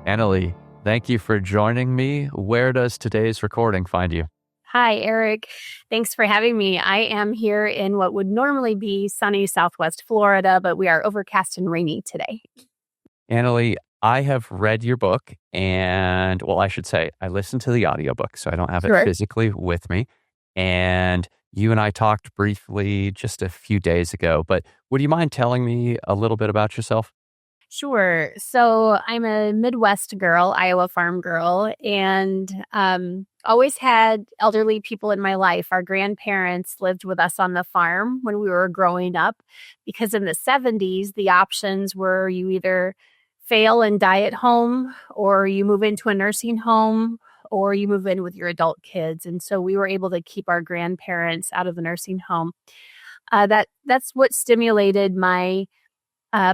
Annalee, thank you for joining me. Where does today's recording find you? Hi, Eric. Thanks for having me. I am here in what would normally be sunny Southwest Florida, but we are overcast and rainy today. Annalee, I have read your book and, well, I should say I listened to the audiobook, so I don't have it Sure. physically with me. And you and I talked briefly just a few days ago, but would you mind telling me a little bit about yourself? Sure. So I'm a Midwest girl, Iowa farm girl, and always had elderly people in my life. Our grandparents lived with us on the farm when we were growing up because in the 70s, the options were you either fail and die at home, or you move into a nursing home, or you move in with your adult kids. And so we were able to keep our grandparents out of the nursing home. That's what stimulated my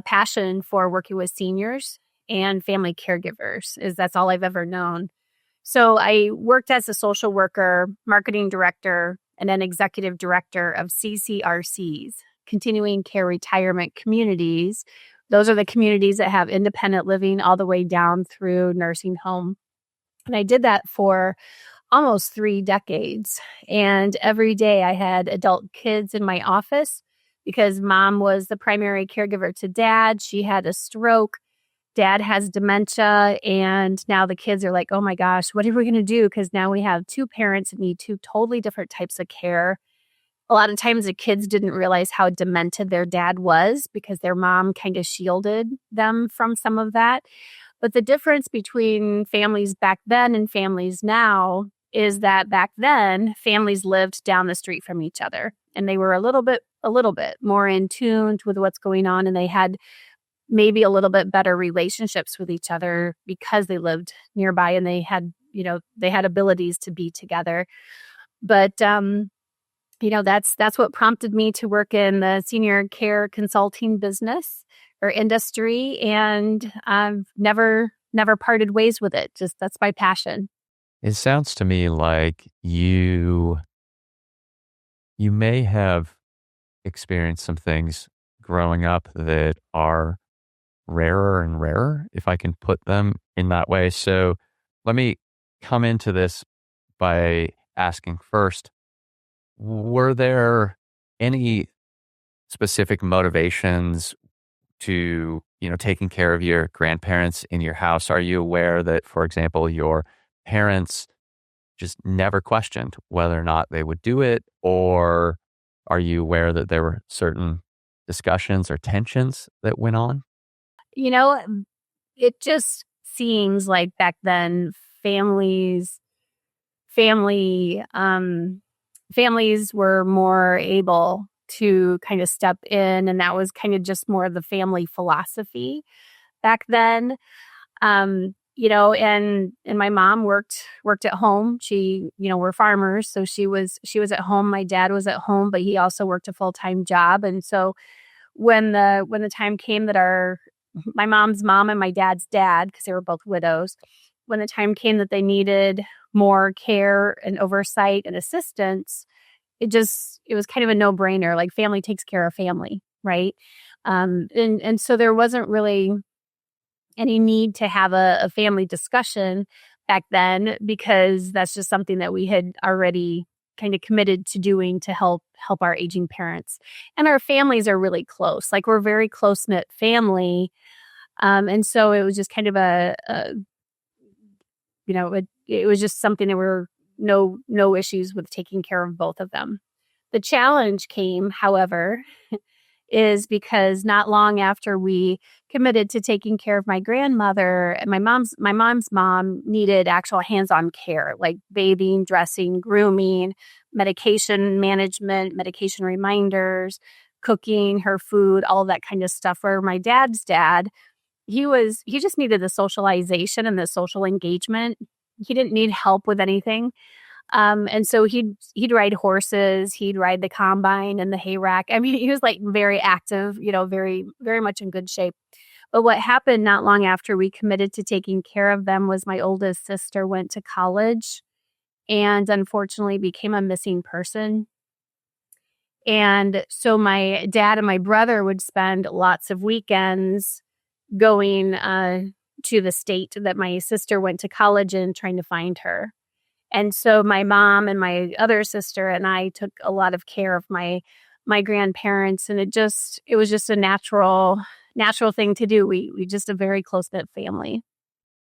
passion for working with seniors and family caregivers. Is that's all I've ever known. So I worked as a social worker, marketing director, and an executive director of CCRCs, continuing care retirement communities. Those are the communities that have independent living all the way down through nursing home. And I did that for almost 3 decades. And every day I had adult kids in my office because mom was the primary caregiver to dad. She had a stroke. Dad has dementia. And now the kids are like, oh my gosh, what are we going to do? Because now we have 2 parents that need 2 totally different types of care. A lot of times the kids didn't realize how demented their dad was because their mom kind of shielded them from some of that. But the difference between families back then and families now is that back then families lived down the street from each other and they were a little bit more in tune with what's going on, and they had maybe a little bit better relationships with each other because they lived nearby and they had abilities to be together. But that's what prompted me to work in the senior care consulting business or industry, and I've never parted ways with it. Just that's my passion. It sounds to me like you may have experienced some things growing up that are rarer and rarer, if I can put them in that way. So let me come into this by asking first, were there any specific motivations to, taking care of your grandparents in your house? Are you aware that, for example, your parents just never questioned whether or not they would do it? Or are you aware that there were certain discussions or tensions that went on? You know, it just seems like back then families family families were more able to kind of step in, and that was kind of just more of the family philosophy back then. And my mom worked at home. She, we're farmers, so she was at home. My dad was at home, but he also worked a full-time job. And so when the time came that my mom's mom and my dad's dad, because they were both widows, when the time came that they needed more care and oversight and assistance, it was kind of a no-brainer. Like, family takes care of family, right? And so there wasn't really any need to have a family discussion back then, because that's just something that we had already kind of committed to doing to help our aging parents. And our families are really close. Like, we're a very close-knit family. And so it was just kind of it was just something that were no issues with taking care of both of them. The challenge came, however, is because not long after we committed to taking care of my grandmother, my mom's mom needed actual hands-on care, like bathing, dressing, grooming, medication management, medication reminders, cooking her food, all that kind of stuff. Where my dad's dad, he just needed the socialization and the social engagement. He didn't need help with anything. And so he'd ride horses, he'd ride the combine and the hay rack. I mean, he was like very active, very, very much in good shape. But what happened not long after we committed to taking care of them was my oldest sister went to college and unfortunately became a missing person. And so my dad and my brother would spend lots of weekends going to the state that my sister went to college in, trying to find her. And so my mom and my other sister and I took a lot of care of my grandparents, and it was just a natural thing to do. We just a very close-knit family.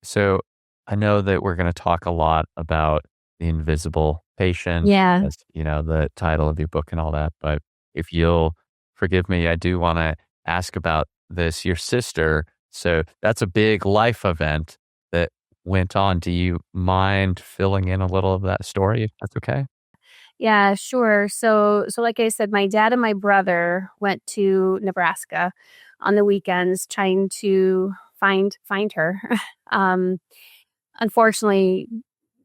So I know that we're going to talk a lot about the invisible patient, Yeah. as the title of your book and all that. But if you'll forgive me, I do want to ask about this. Your sister. So that's a big life event that went on. Do you mind filling in a little of that story, if that's okay? Yeah, sure. So like I said, my dad and my brother went to Nebraska on the weekends trying to find her. um Unfortunately,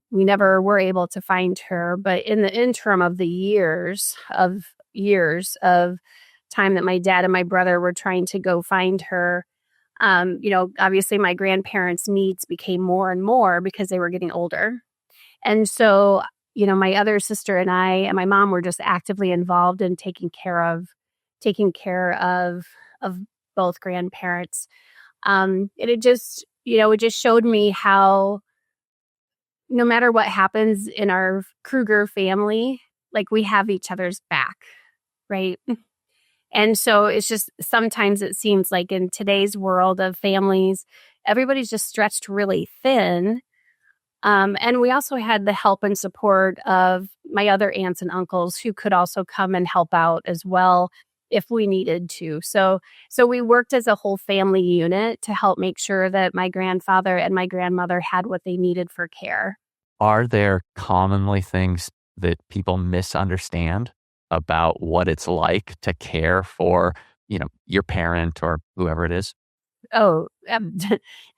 we never were able to find her, but in the interim of the years of time that my dad and my brother were trying to go find her, obviously my grandparents' needs became more and more because they were getting older. And so, my other sister and I and my mom were just actively involved in taking care of both grandparents. And it just showed me how no matter what happens in our Kruger family, like we have each other's back, right? And so it's just sometimes it seems like in today's world of families, everybody's just stretched really thin. And we also had the help and support of my other aunts and uncles who could also come and help out as well if we needed to. So we worked as a whole family unit to help make sure that my grandfather and my grandmother had what they needed for care. Are there commonly things that people misunderstand about what it's like to care for, your parent or whoever it is? Oh,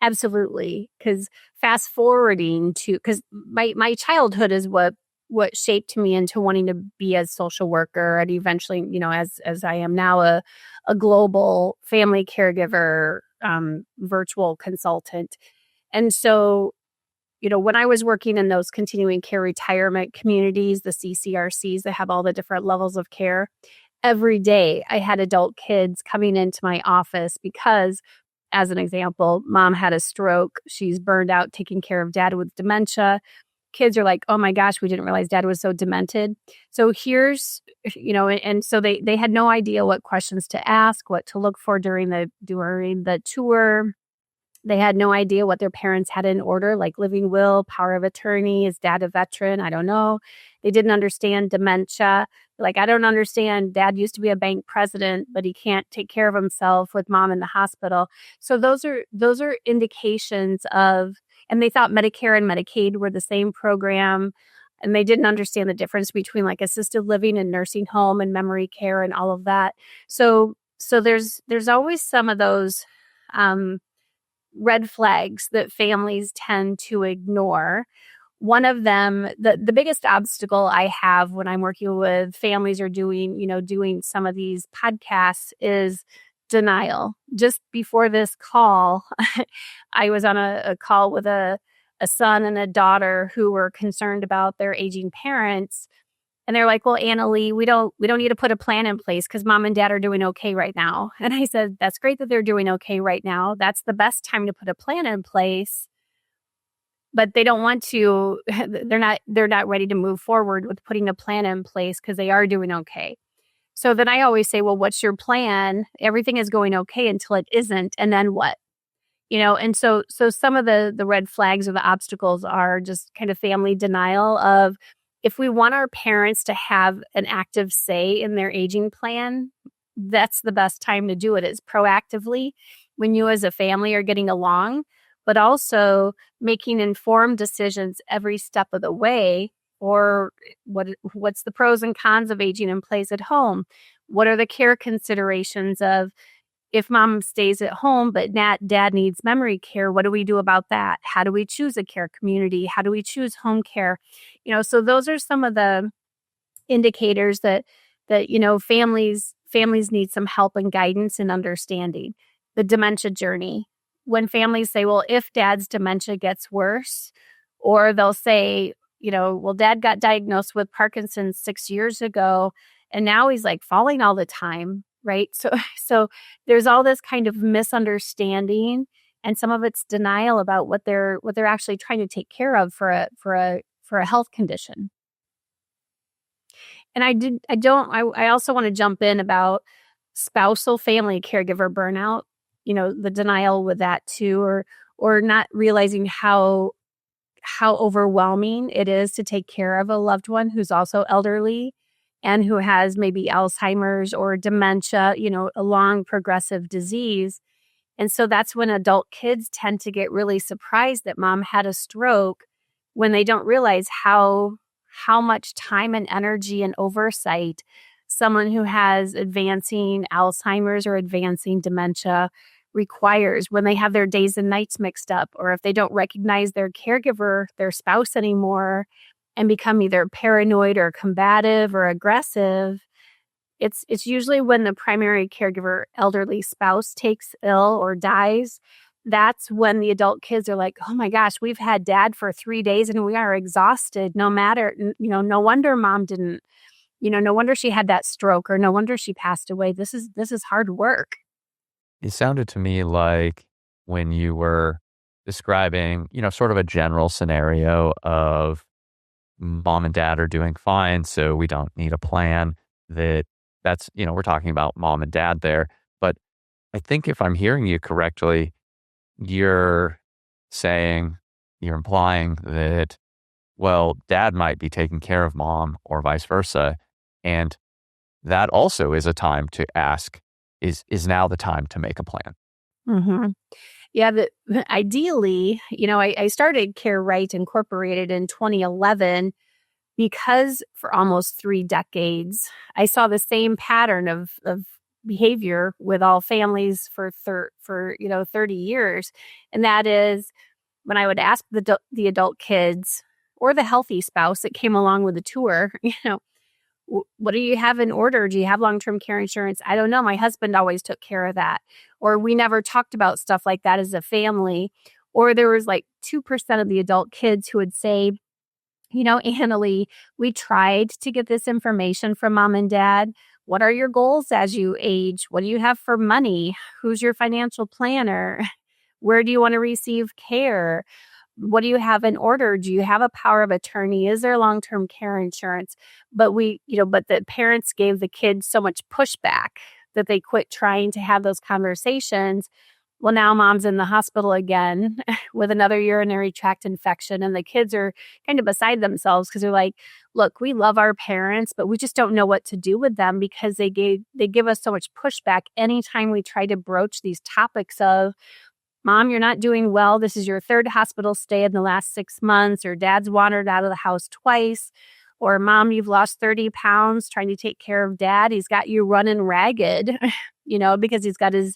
absolutely. Because fast forwarding to because my childhood is what shaped me into wanting to be a social worker, and eventually, as I am now, a global family caregiver, virtual consultant. And so, when I was working in those continuing care retirement communities, the CCRCs that have all the different levels of care, every day I had adult kids coming into my office because, as an example, mom had a stroke. She's burned out taking care of dad with dementia. Kids are like, "Oh my gosh, we didn't realize dad was so demented." So and so they had no idea what questions to ask, what to look for during the tour. They had no idea what their parents had in order, like living will, power of attorney. Is dad a veteran? I don't know. They didn't understand dementia. Like, I don't understand. Dad used to be a bank president, but he can't take care of himself with mom in the hospital. So those are indications of, and they thought Medicare and Medicaid were the same program. And they didn't understand the difference between like assisted living and nursing home and memory care and all of that. So there's always some of those um, red flags that families tend to ignore. One of them, the biggest obstacle I have when I'm working with families or doing some of these podcasts is denial. Just before this call, I was on a call with a son and a daughter who were concerned about their aging parents. And they're like, "Well, Annalee, we don't need to put a plan in place because mom and dad are doing okay right now." And I said, "That's great that they're doing okay right now. That's the best time to put a plan in place." But they don't want to, they're not ready to move forward with putting a plan in place because they are doing okay. So then I always say, "Well, what's your plan? Everything is going okay until it isn't. And then what?" And so some of the red flags or the obstacles are just kind of family denial of, if we want our parents to have an active say in their aging plan, that's the best time to do it, is proactively when you as a family are getting along, but also making informed decisions every step of the way. Or what's the pros and cons of aging in place at home? What are the care considerations of, if mom stays at home, but dad needs memory care, what do we do about that? How do we choose a care community? How do we choose home care? So those are some of the indicators that families need some help and guidance and understanding. The dementia journey. When families say, "Well, if dad's dementia gets worse," or they'll say, "Well, dad got diagnosed with Parkinson's 6 years ago, and now he's like falling all the time." Right. So there's all this kind of misunderstanding and some of it's denial about what they're actually trying to take care of for a health condition. And I also want to jump in about spousal family caregiver burnout, the denial with that too, or not realizing how overwhelming it is to take care of a loved one who's also elderly and who has maybe Alzheimer's or dementia, a long progressive disease. And so that's when adult kids tend to get really surprised that mom had a stroke when they don't realize how much time and energy and oversight someone who has advancing Alzheimer's or advancing dementia requires when they have their days and nights mixed up, or if they don't recognize their caregiver, their spouse anymore, and become either paranoid or combative or aggressive. It's usually when the primary caregiver elderly spouse takes ill or dies. That's when the adult kids are like, oh my gosh, we've had dad for 3 days and we are exhausted. No matter, no wonder mom didn't, no wonder she had that stroke, or no wonder she passed away. This is hard work. It sounded to me like when you were describing, sort of a general scenario of mom and dad are doing fine, so we don't need a plan, that's, we're talking about mom and dad there. But I think if I'm hearing you correctly, you're implying that, well, dad might be taking care of mom or vice versa. And that also is a time to ask, is now the time to make a plan? Mm-hmm. Yeah, ideally, I started Care Right Incorporated in 2011 because for almost 3 decades, I saw the same pattern of behavior with all families for 30 years. And that is when I would ask the adult kids or the healthy spouse that came along with the tour, what do you have in order? Do you have long-term care insurance? I don't know. My husband always took care of that. Or we never talked about stuff like that as a family. Or there was like 2% of the adult kids who would say, Annalee, we tried to get this information from mom and dad. What are your goals as you age? What do you have for money? Who's your financial planner? Where do you want to receive care? What do you have in order? Do you have a power of attorney? Is there long-term care insurance? But but the parents gave the kids so much pushback that they quit trying to have those conversations. Well, now mom's in the hospital again with another urinary tract infection, and the kids are kind of beside themselves because they're like, look, we love our parents, but we just don't know what to do with them because they give us so much pushback anytime we try to broach these topics of, Mom, you're not doing well. This is your 3rd hospital stay in the last 6 months, or dad's wandered out of the house twice, or mom, you've lost 30 pounds trying to take care of dad. He's got you running ragged, because he's got his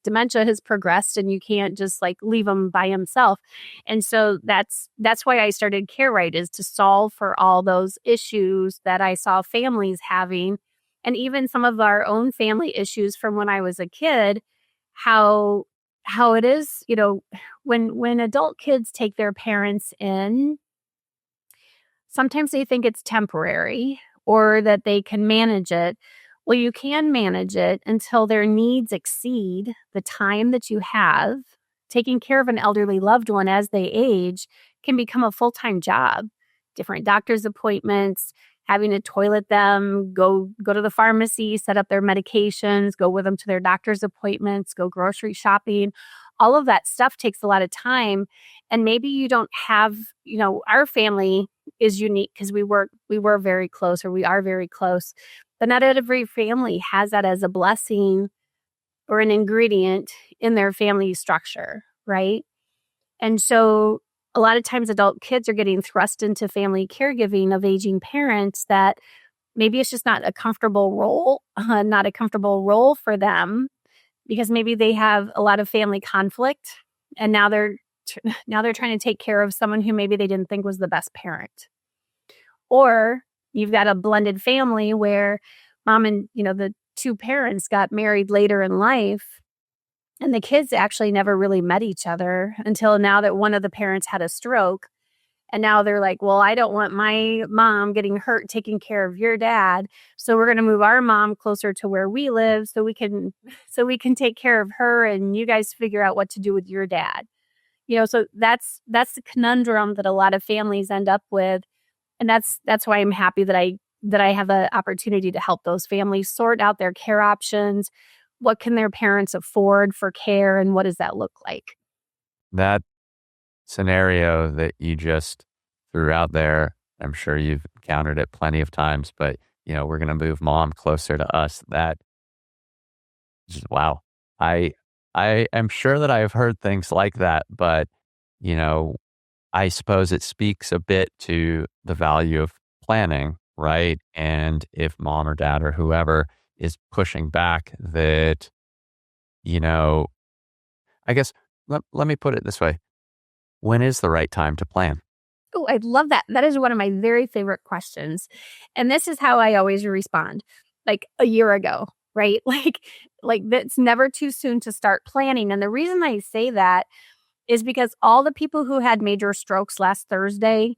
dementia has progressed and you can't just like leave him by himself. And so that's why I started Care Right, is to solve for all those issues that I saw families having, and even some of our own family issues from when I was a kid, how it is, when adult kids take their parents in, sometimes they think it's temporary or that they can manage it. Well, you can manage it until their needs exceed the time that you have. Taking care of an elderly loved one as they age can become a full-time job. Different doctor's appointments, having to toilet them, go to the pharmacy, set up their medications, go with them to their doctor's appointments, go grocery shopping. All of that stuff takes a lot of time. And maybe you don't have, our family is unique because we were very close, or we are very close. But not every family has that as a blessing or an ingredient in their family structure, right? And so a lot of times adult kids are getting thrust into family caregiving of aging parents that maybe it's just not a comfortable role for them, because maybe they have a lot of family conflict, and now they're trying to take care of someone who maybe they didn't think was the best parent. Or you've got a blended family where mom and, the 2 parents got married later in life, and the kids actually never really met each other until now that one of the parents had a stroke. And now they're like, well, I don't want my mom getting hurt taking care of your dad. So we're going to move our mom closer to where we live so we can take care of her and you guys figure out what to do with your dad. So that's the conundrum that a lot of families end up with. And that's why I'm happy that I have the opportunity to help those families sort out their care options. What can their parents afford for care and what does that look like? That scenario that you just threw out there, I'm sure you've encountered it plenty of times, but we're going to move mom closer to us. That just, wow. I I am sure that I have heard things like that, but you know, I suppose it speaks a bit to the value of planning, right? And if mom or dad or whoever is pushing back that, you know, I guess let me put it this way. When is the right time to plan? Oh, I love that. That is one of my very favorite questions. And this is how I always respond. Like a year ago, right? Like that's never too soon to start planning. And the reason I say that is because all the people who had major strokes last Thursday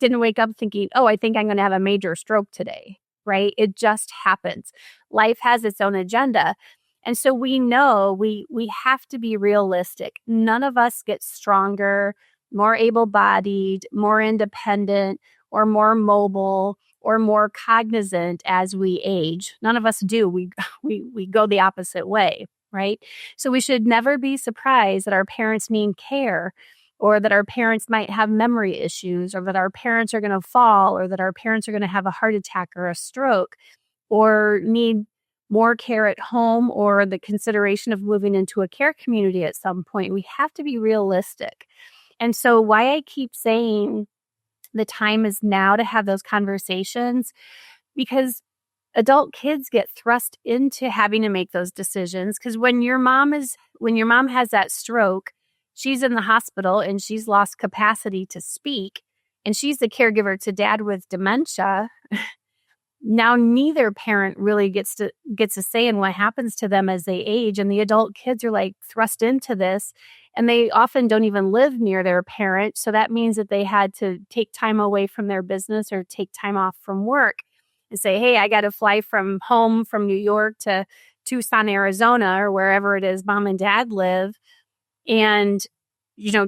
didn't wake up thinking, "Oh, I think I'm going to have a major stroke today." Right? It just happens. Life has its own agenda. And so we know we have to be realistic. None of us get stronger, more able-bodied, more independent, or more mobile or more cognizant as we age. None of us do. We we go the opposite way, right? So we should never be surprised that our parents need care or that our parents might have memory issues, or that our parents are going to fall, or that our parents are going to have a heart attack or a stroke, or need more care at home, or the consideration of moving into a care community at some point. We have to be realistic. And so, why I keep saying the time is now to have those conversations, because adult kids get thrust into having to make those decisions. Because when your mom has that stroke, she's in the hospital and she's lost capacity to speak, and she's the caregiver to dad with dementia. Now neither parent really gets a say in what happens to them as they age, and the adult kids are like thrust into this, and they often don't even live near their parent. So that means that they had to take time away from their business or take time off from work and say, hey, I got to fly from home from New York to Tucson, Arizona, or wherever it is mom and dad live, and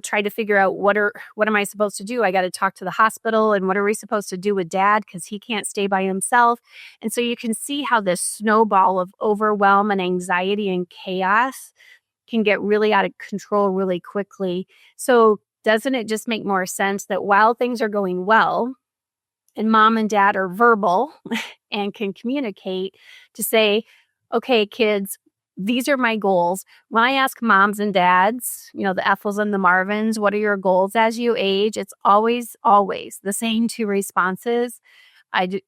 try to figure out what am I supposed to do? I got to talk to the hospital, and what are we supposed to do with dad because he can't stay by himself? And so you can see how this snowball of overwhelm and anxiety and chaos can get really out of control really quickly. So doesn't it just make more sense that while things are going well and mom and dad are verbal and can communicate, to say, okay, kids, these are my goals. When I ask moms and dads, the Ethels and the Marvins, what are your goals as you age? It's always, always the same two responses. I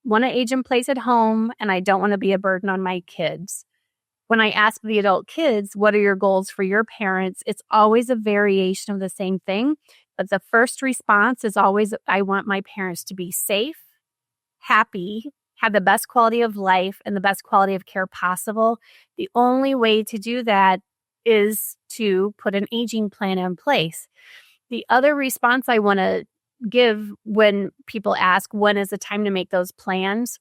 want to age in place at home, and I don't want to be a burden on my kids. When I ask the adult kids, what are your goals for your parents? It's always a variation of the same thing. But the first response is always, I want my parents to be safe, happy, have the best quality of life and the best quality of care possible. The only way to do that is to put an aging plan in place. The other response I want to give when people ask, when is the time to make those plans?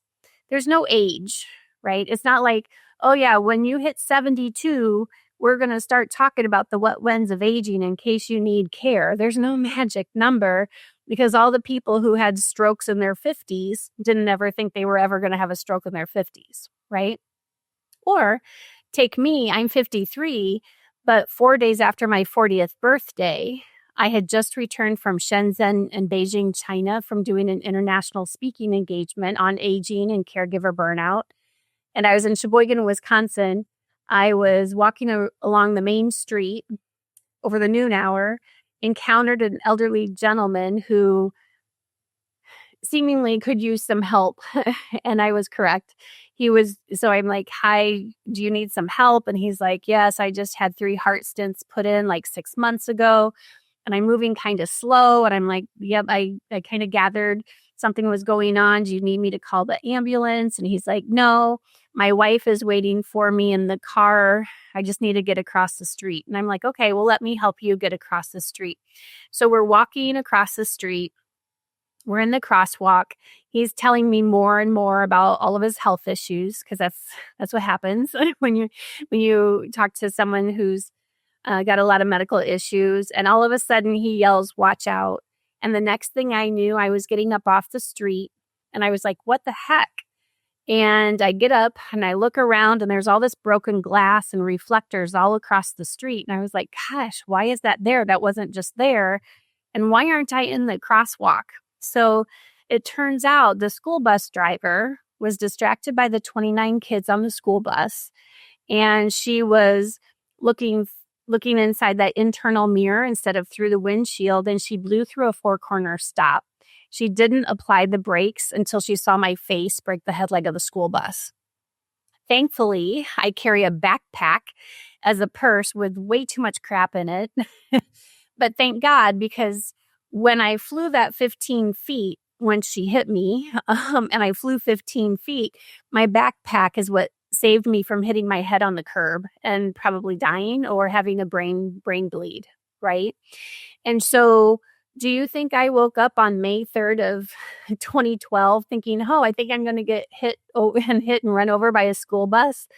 There's no age, right? It's not like, oh yeah, when you hit 72, we're going to start talking about the what whens of aging in case you need care. There's no magic number, because all the people who had strokes in their 50s didn't ever think they were ever going to have a stroke in their 50s, right? Or take me, I'm 53, but 4 days after my 40th birthday, I had just returned from Shenzhen and Beijing, China, from doing an international speaking engagement on aging and caregiver burnout. And I was in Sheboygan, Wisconsin. I was walking along the main street over the noon hour, encountered an elderly gentleman who seemingly could use some help. And I was correct. So I'm like, hi, do you need some help? And he's like, yes, I just had 3 heart stents put in like 6 months ago, and I'm moving kind of slow. And I'm like, yep, I kind of gathered something was going on. Do you need me to call the ambulance? And he's like, no, my wife is waiting for me in the car. I just need to get across the street. And I'm like, okay, well, let me help you get across the street. So we're walking across the street. We're in the crosswalk. He's telling me more and more about all of his health issues, because that's what happens when you talk to someone who's got a lot of medical issues. And all of a sudden he yells, "Watch out." And the next thing I knew, I was getting up off the street and I was like, what the heck? And I get up and I look around and there's all this broken glass and reflectors all across the street. And I was like, gosh, why is that there? That wasn't just there. And why aren't I in the crosswalk? So it turns out the school bus driver was distracted by the 29 kids on the school bus. And she was looking inside that internal mirror instead of through the windshield, and she blew through a four-corner stop. She didn't apply the brakes until she saw my face break the headlight of the school bus. Thankfully, I carry a backpack as a purse with way too much crap in it. But thank God, because when I flew that 15 feet, when she hit me, and I flew 15 feet, my backpack is what saved me from hitting my head on the curb and probably dying or having a brain bleed, right? And so do you think I woke up on May 3rd of 2012 thinking, oh, I think I'm going to get hit and run over by a school bus?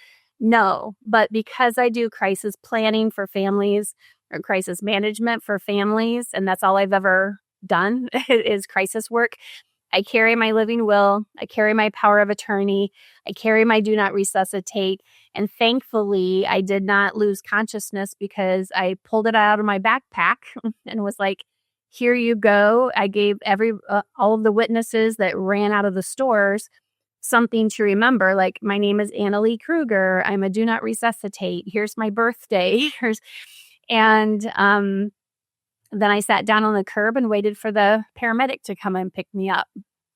No, but because I do crisis planning for families or crisis management for families, and that's all I've ever done is crisis work, I carry my living will, I carry my power of attorney, I carry my do not resuscitate, and thankfully I did not lose consciousness because I pulled it out of my backpack and was like, here you go. I gave all of the witnesses that ran out of the stores something to remember, like, my name is Annalee Kruger, I'm a do not resuscitate, here's my birthday, and then I sat down on the curb and waited for the paramedic to come and pick me up.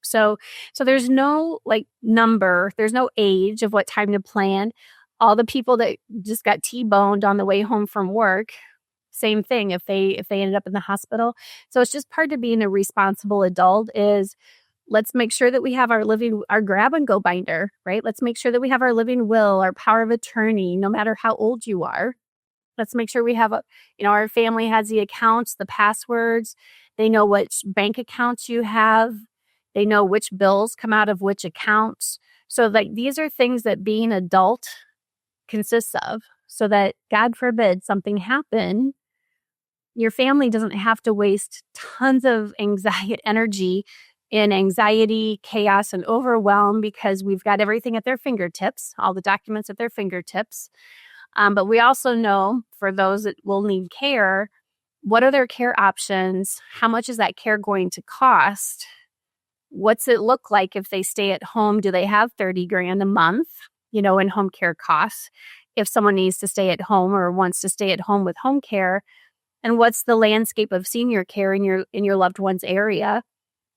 So there's no number, there's no age of what time to plan. All the people that just got T-boned on the way home from work, same thing if they ended up in the hospital. So it's just part of being a responsible adult is let's make sure that we have our grab and go binder, right? Let's make sure that we have our living will, our power of attorney, no matter how old you are. Let's make sure we have our family has the accounts, the passwords. They know which bank accounts you have. They know which bills come out of which accounts. So these are things that being adult consists of, so that God forbid something happen, your family doesn't have to waste tons of energy in anxiety, chaos, and overwhelm because we've got everything at their fingertips, all the documents at their fingertips. But we also know for those that will need care, what are their care options? How much is that care going to cost? What's it look like if they stay at home? Do they have $30,000 a month, in home care costs? If someone needs to stay at home or wants to stay at home with home care, and what's the landscape of senior care in your loved one's area?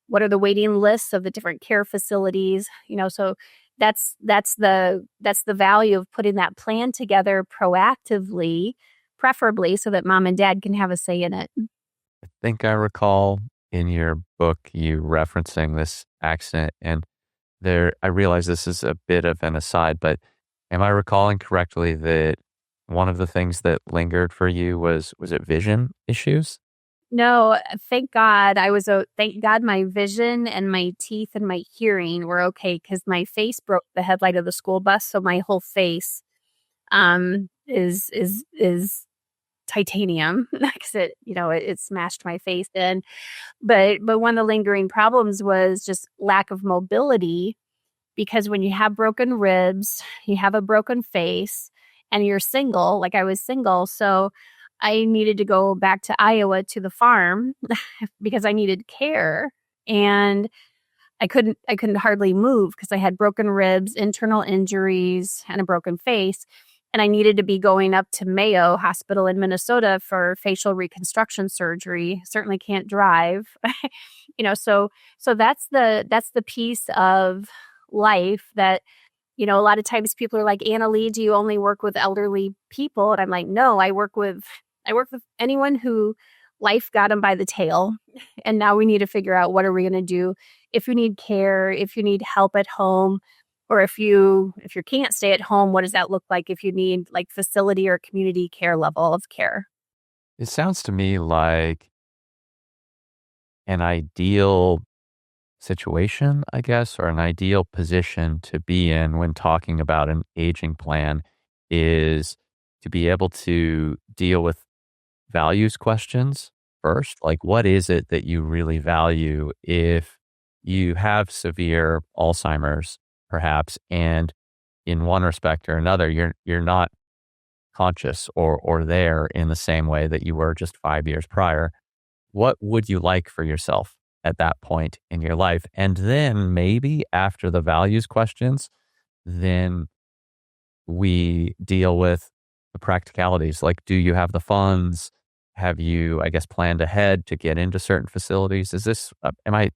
What are the waiting lists of the different care facilities? So that's the value of putting that plan together proactively, preferably so that mom and dad can have a say in it. I think I recall in your book you referencing this accident, and I realize this is a bit of an aside, but am I recalling correctly that one of the things that lingered for you was it vision issues? No, thank God. Thank God my vision and my teeth and my hearing were okay, because my face broke the headlight of the school bus, so my whole face is titanium because it smashed my face in. But one of the lingering problems was just lack of mobility, because when you have broken ribs, you have a broken face, and you're single, like I was single, so I needed to go back to Iowa to the farm because I needed care, and I couldn't hardly move because I had broken ribs, internal injuries, and a broken face. And I needed to be going up to Mayo Hospital in Minnesota for facial reconstruction surgery. Certainly can't drive. So that's the piece of life that, a lot of times people are like, Annalee, do you only work with elderly people? And I'm like, no, I work with anyone who life got them by the tail. And now we need to figure out, what are we going to do if you need care, if you need help at home, or if you can't stay at home, what does that look like if you need like facility or community care level of care? It sounds to me like an ideal situation, I guess, or an ideal position to be in when talking about an aging plan is to be able to deal with values questions first. Like, what is it that you really value if you have severe Alzheimer's, perhaps, and in one respect or another, you're not conscious or there in the same way that you were just 5 years prior. What would you like for yourself at that point in your life? And then maybe after the values questions, then we deal with the practicalities. Like, do you have the funds? Have you, I guess, planned ahead to get into certain facilities? Is this, am I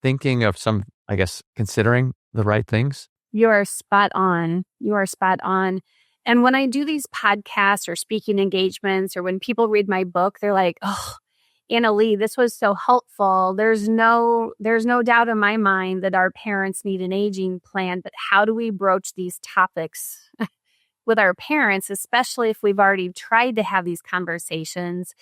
thinking of some, I guess, considering the right things? You are spot on. You are spot on. And when I do these podcasts or speaking engagements, or when people read my book, they're like, "Oh, Annalee, this was so helpful. There's no doubt in my mind that our parents need an aging plan, but how do we broach these topics with our parents, especially if we've already tried to have these conversations.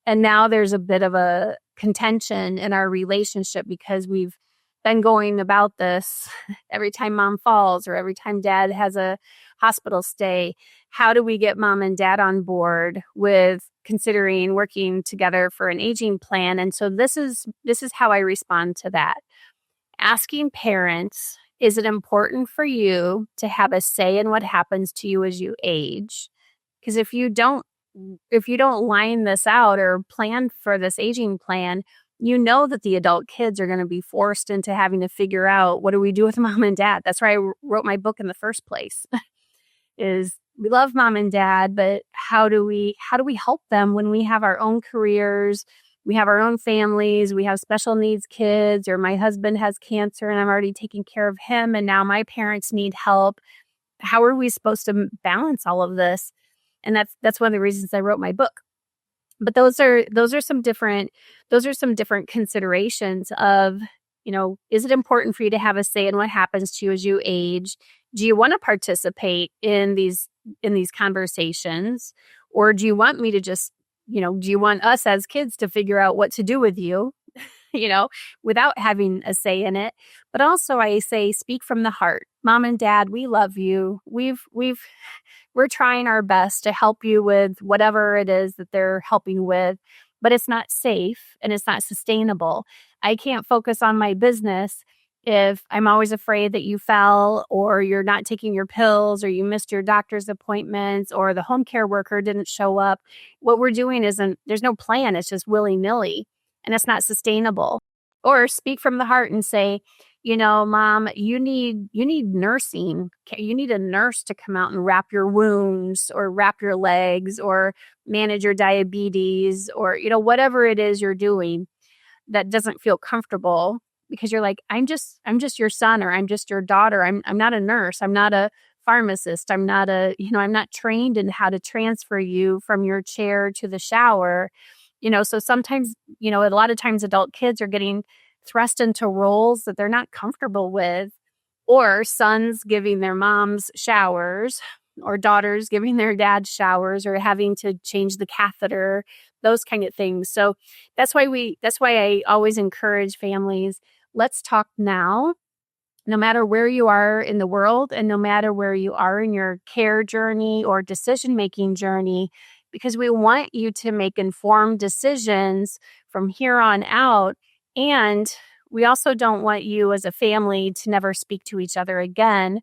And now there's a bit of a contention in our relationship because we've been going about this every time mom falls or every time dad has a hospital stay. How do we get mom and dad on board with considering working together for an aging plan? And so this is how I respond to that. Asking parents, is it important for you to have a say in what happens to you as you age? Because if you don't line this out or plan for this aging plan, you know that the adult kids are going to be forced into having to figure out, what do we do with mom and dad? That's why I wrote my book in the first place. Is we love mom and dad, but how do we help them when we have our own careers, we have our own families, we have special needs kids, or my husband has cancer and I'm already taking care of him and now my parents need help. How are we supposed to balance all of this? And that's one of the reasons I wrote my book. But those are some different considerations of, is it important for you to have a say in what happens to you as you age? Do you want to participate in these conversations, or do you want me to just, do you want us as kids to figure out what to do with you, you know, without having a say in it? But also I say, speak from the heart. Mom and dad, we love you. We're trying our best to help you with whatever it is that they're helping with, but it's not safe and it's not sustainable. I can't focus on my business if I'm always afraid that you fell or you're not taking your pills or you missed your doctor's appointments or the home care worker didn't show up. What we're doing there's no plan. It's just willy-nilly and it's not sustainable. Or speak from the heart and say, mom, you need nursing. You need a nurse to come out and wrap your wounds or wrap your legs or manage your diabetes or, whatever it is you're doing that doesn't feel comfortable because you're like, I'm just your son or I'm just your daughter. I'm not a nurse. I'm not a pharmacist. I'm not I'm not trained in how to transfer you from your chair to the shower. So sometimes, a lot of times adult kids are getting thrust into roles that they're not comfortable with, or sons giving their moms showers, or daughters giving their dad showers, or having to change the catheter, those kind of things. So that's why I always encourage families, let's talk now, no matter where you are in the world and no matter where you are in your care journey or decision-making journey, because we want you to make informed decisions from here on out. And we also don't want you as a family to never speak to each other again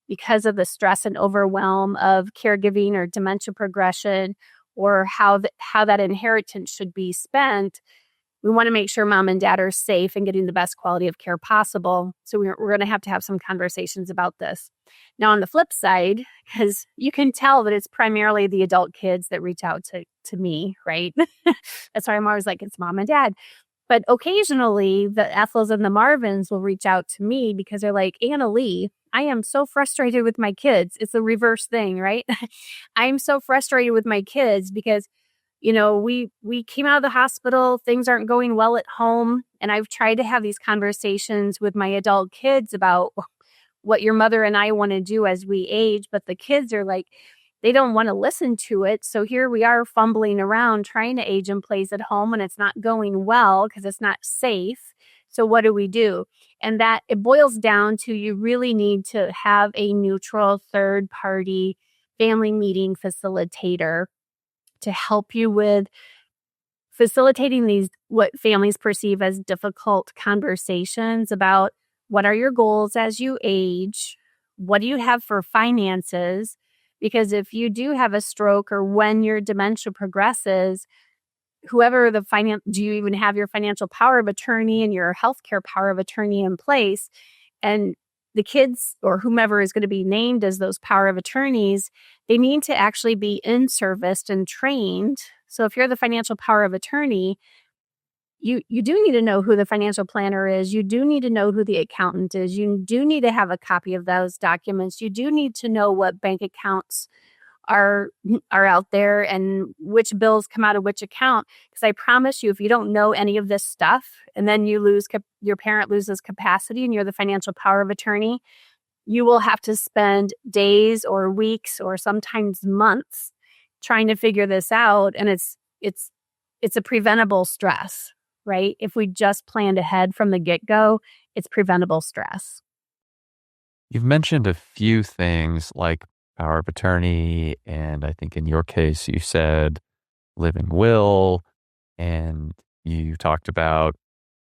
because of the stress and overwhelm of caregiving or dementia progression or how that inheritance should be spent. We want to make sure mom and dad are safe and getting the best quality of care possible. So we're going to have some conversations about this. Now, on the flip side, because you can tell that it's primarily the adult kids that reach out to me, right? That's why I'm always like, it's mom and dad. But occasionally, the Ethels and the Marvins will reach out to me because they're like, Annalee, I am so frustrated with my kids. It's a reverse thing, right? I'm so frustrated with my kids because we came out of the hospital. Things aren't going well at home. And I've tried to have these conversations with my adult kids about what your mother and I want to do as we age, but the kids are like, they don't want to listen to it. So here we are fumbling around trying to age in place at home, and it's not going well because it's not safe. So what do we do? And that it boils down to, you really need to have a neutral third party family meeting facilitator to help you with facilitating these, what families perceive as difficult conversations about what are your goals as you age? What do you have for finances? Because if you do have a stroke or when your dementia progresses, whoever the finance, do you even have your financial power of attorney and your healthcare power of attorney in place? And the kids or whomever is going to be named as those power of attorneys, they need to actually be in serviced and trained. So if you're the financial power of attorney, you do need to know who the financial planner is. You do need to know who the accountant is. You do need to have a copy of those documents. You do need to know what bank accounts are out there and which bills come out of which account. Because I promise you, if you don't know any of this stuff and then you lose, your parent loses capacity and you're the financial power of attorney, you will have to spend days or weeks or sometimes months trying to figure this out. And it's a preventable stress, right? If we just planned ahead from the get-go, it's preventable stress. You've mentioned a few things like power of attorney, and I think in your case, you said living will, and you talked about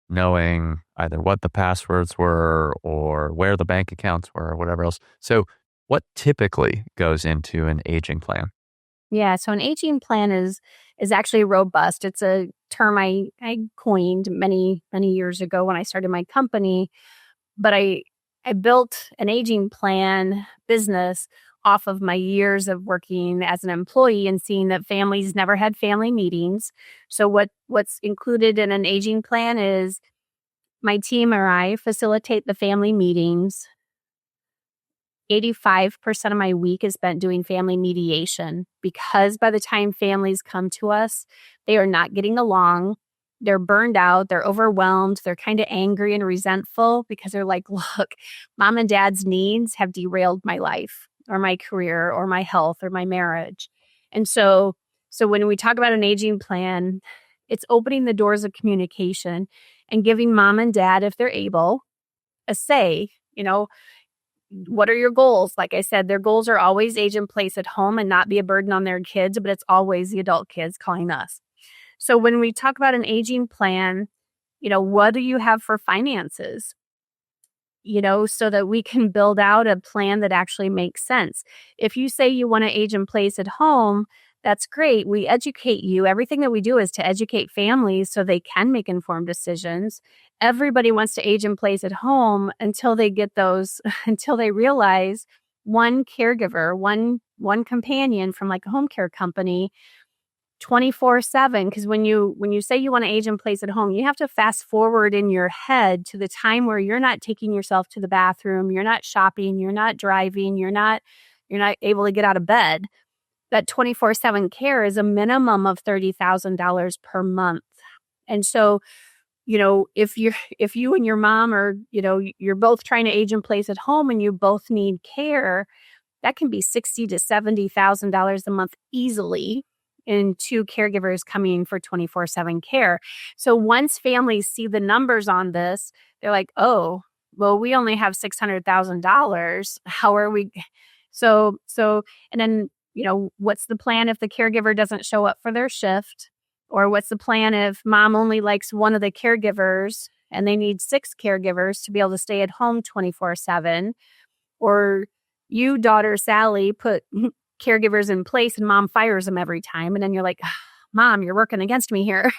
knowing either what the passwords were or where the bank accounts were or whatever else. So what typically goes into an aging plan? Yeah, so an aging plan is actually robust. It's a term I coined many years ago when I started my company, but I built an aging plan business off of my years of working as an employee and seeing that families never had family meetings. So what's included in an aging plan is my team or I facilitate the family meetings. 85% of my week is spent doing family mediation, because by the time families come to us, they are not getting along. They're burned out. They're overwhelmed. They're kind of angry and resentful because they're like, look, mom and dad's needs have derailed my life or my career or my health or my marriage. And so when we talk about an aging plan, it's opening the doors of communication and giving mom and dad, if they're able, a say. What are your goals? Like I said, their goals are always age in place at home and not be a burden on their kids, but it's always the adult kids calling us. So when we talk about an aging plan, what do you have for finances? So that we can build out a plan that actually makes sense. If you say you want to age in place at home, that's great. We educate you. Everything that we do is to educate families so they can make informed decisions. Everybody wants to age in place at home until they get those, until they realize one caregiver, one companion from like a home care company 24/7. Because when you say you want to age in place at home, you have to fast forward in your head to the time where you're not taking yourself to the bathroom, you're not shopping, you're not driving, you're not able to get out of bed. That 24/7 care is a minimum of $30,000 per month. And so, if you and your mom are, you're both trying to age in place at home and you both need care, that can be $60,000 to $70,000 a month easily in two caregivers coming for 24/7 care. So once families see the numbers on this, they're like, oh, well, we only have $600,000. How are we? So, and then, what's the plan if the caregiver doesn't show up for their shift? Or what's the plan if mom only likes one of the caregivers and they need 6 caregivers to be able to stay at home 24/7? Or you, daughter Sally, put caregivers in place and mom fires them every time. And then you're like, Mom, you're working against me here.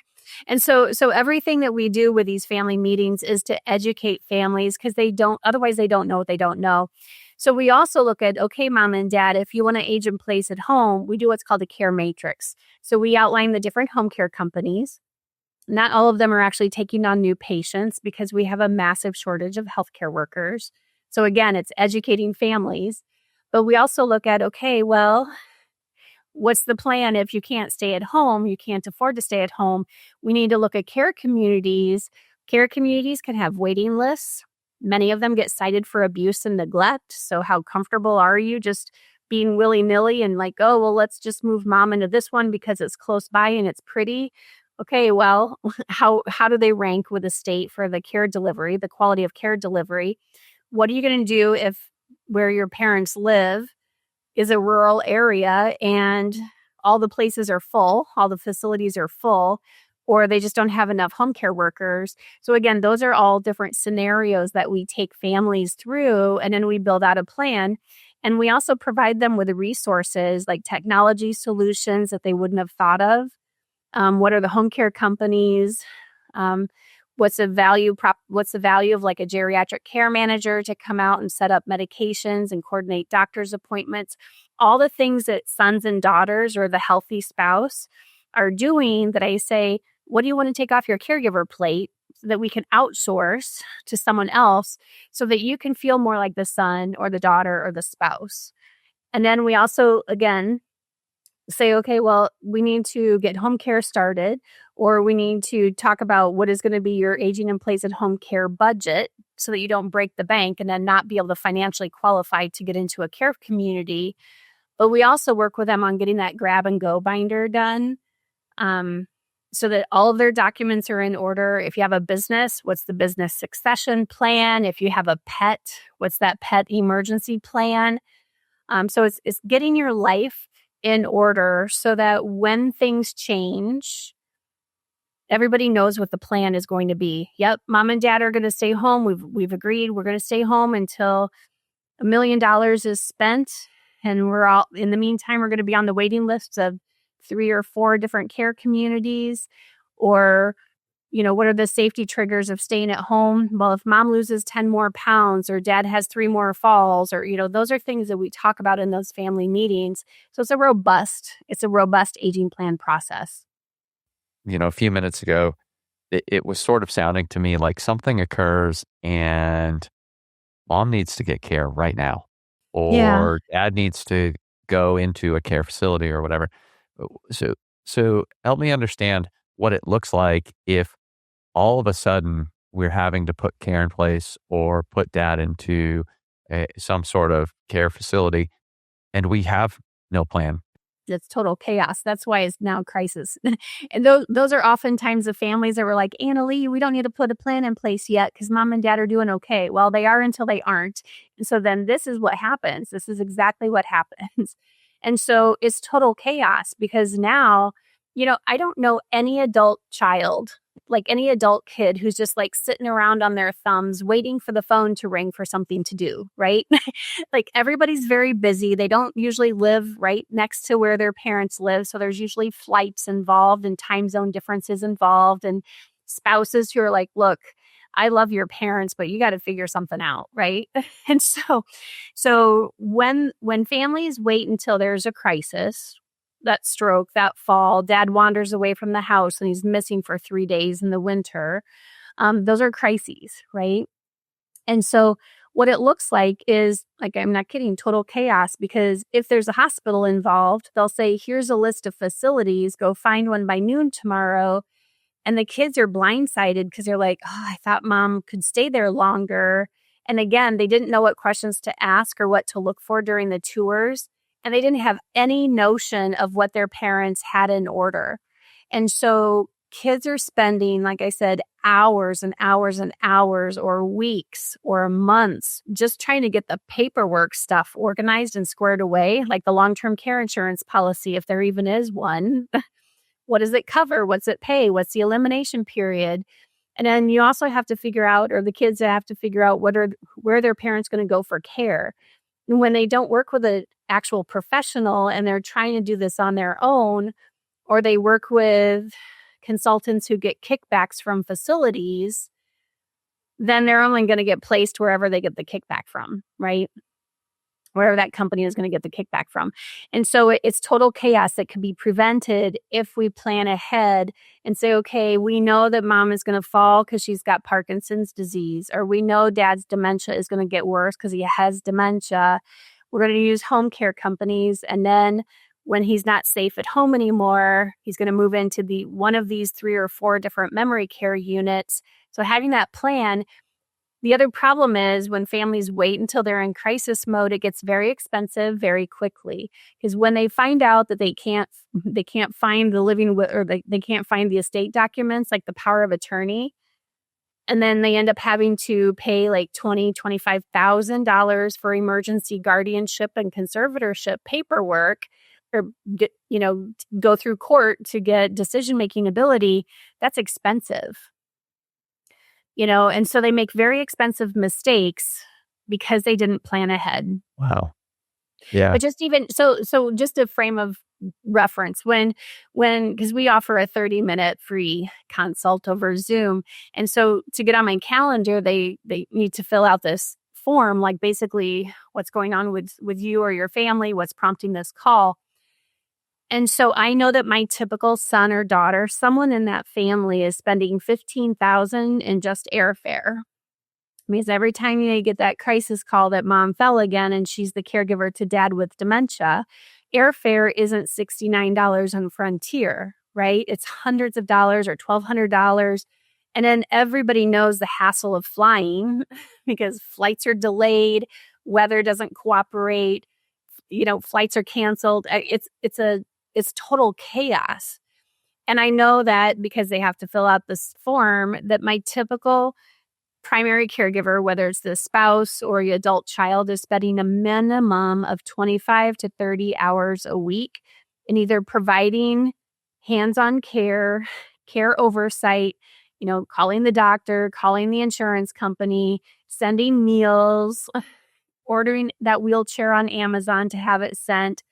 And so everything that we do with these family meetings is to educate families, because otherwise they don't know what they don't know. So we also look at, okay, mom and dad, if you want to age in place at home, we do what's called a care matrix. So we outline the different home care companies. Not all of them are actually taking on new patients because we have a massive shortage of healthcare workers. So again, it's educating families. But we also look at, okay, well, what's the plan if you can't stay at home? You can't afford to stay at home. We need to look at care communities Care communities can have waiting lists. Many of them get cited for abuse and neglect. So how comfortable are you just being willy-nilly and like, oh, well, let's just move mom into this one because it's close by and it's pretty? Okay, well, how do they rank with the state for the care delivery, the quality of care delivery? What are you going to do if where your parents live is a rural area and all the places are full, all the facilities are full, or they just don't have enough home care workers? So again, those are all different scenarios that we take families through, and then we build out a plan. And we also provide them with resources like technology solutions that they wouldn't have thought of. What are the home care companies? What's the value of like a geriatric care manager to come out and set up medications and coordinate doctor's appointments? All the things that sons and daughters or the healthy spouse are doing that I say, what do you want to take off your caregiver plate so that we can outsource to someone else so that you can feel more like the son or the daughter or the spouse? And then we also, again, say, okay, well, we need to get home care started, or we need to talk about what is going to be your aging in place at home care budget so that you don't break the bank and then not be able to financially qualify to get into a care community. But we also work with them on getting that grab and go binder done, so that all of their documents are in order. If you have a business, what's the business succession plan? If you have a pet, what's that pet emergency plan? So it's getting your life in order so that when things change, everybody knows what the plan is going to be. Yep, mom and dad are going to stay home. We've agreed we're going to stay home until $1 million is spent, and we're all in the meantime we're going to be on the waiting lists of 3 or 4 different care communities. Or what are the safety triggers of staying at home? Well, if mom loses 10 more pounds or dad has 3 more falls, or, those are things that we talk about in those family meetings. So it's a robust aging plan process. A few minutes ago, it was sort of sounding to me like something occurs and mom needs to get care right now, Yeah. or dad needs to go into a care facility or whatever. So help me understand what it looks like if all of a sudden we're having to put care in place or put dad into some sort of care facility and we have no plan. It's total chaos. That's why it's now crisis. And those are oftentimes the families that were like, Annalee, we don't need to put a plan in place yet because mom and dad are doing okay. Well, they are until they aren't. And so then this is what happens. This is exactly what happens. And so it's total chaos because now, I don't know any adult child, like any adult kid who's just like sitting around on their thumbs waiting for the phone to ring for something to do, right? Like everybody's very busy. They don't usually live right next to where their parents live. So there's usually flights involved and time zone differences involved and spouses who are like, look, I love your parents, but you got to figure something out, right? And so when families wait until there's a crisis, that stroke, that fall, dad wanders away from the house and he's missing for 3 days in the winter, those are crises, right? And so what it looks like is, like, I'm not kidding, total chaos, because if there's a hospital involved, they'll say, here's a list of facilities, go find one by noon tomorrow. And the kids are blindsided because they're like, oh, I thought mom could stay there longer. And again, they didn't know what questions to ask or what to look for during the tours. And they didn't have any notion of what their parents had in order. And so kids are spending, like I said, hours and hours and hours or weeks or months just trying to get the paperwork stuff organized and squared away, like the long-term care insurance policy, if there even is one. What does it cover? What's it pay? What's the elimination period? And then you also have to figure out, or the kids have to figure out where their parents going to go for care. And when they don't work with an actual professional and they're trying to do this on their own, or they work with consultants who get kickbacks from facilities, then they're only going to get placed wherever they get the kickback from, right? Wherever that company is going to get the kickback from. And so it's total chaos that can be prevented if we plan ahead and say, okay, we know that mom is going to fall because she's got Parkinson's disease, or we know dad's dementia is going to get worse because he has dementia. We're going to use home care companies. And then when he's not safe at home anymore, he's going to move into one of these 3 or 4 different memory care units So having that plan. The other problem is when families wait until they're in crisis mode, it gets very expensive very quickly. Because when they find out that they can't find the or they can't find the estate documents, like the power of attorney, and then they end up having to pay like $25,000 for emergency guardianship and conservatorship paperwork, or go through court to get decision-making ability. That's expensive. And so they make very expensive mistakes because they didn't plan ahead. Wow. Yeah. But just even so just a frame of reference, because we offer a 30-minute free consult over Zoom. And so to get on my calendar, they need to fill out this form, like basically what's going on with you or your family, what's prompting this call. And so I know that my typical son or daughter, someone in that family, is spending $15,000 in just airfare. Because every time you get that crisis call that mom fell again and she's the caregiver to dad with dementia, airfare isn't $69 on Frontier, right? It's hundreds of dollars or $1,200. And then everybody knows the hassle of flying because flights are delayed, weather doesn't cooperate, flights are canceled. It's total chaos. And I know that because they have to fill out this form, that my typical primary caregiver, whether it's the spouse or your adult child, is spending a minimum of 25 to 30 hours a week in either providing hands-on care oversight, calling the doctor, calling the insurance company, sending meals, ordering that wheelchair on Amazon to have it sent,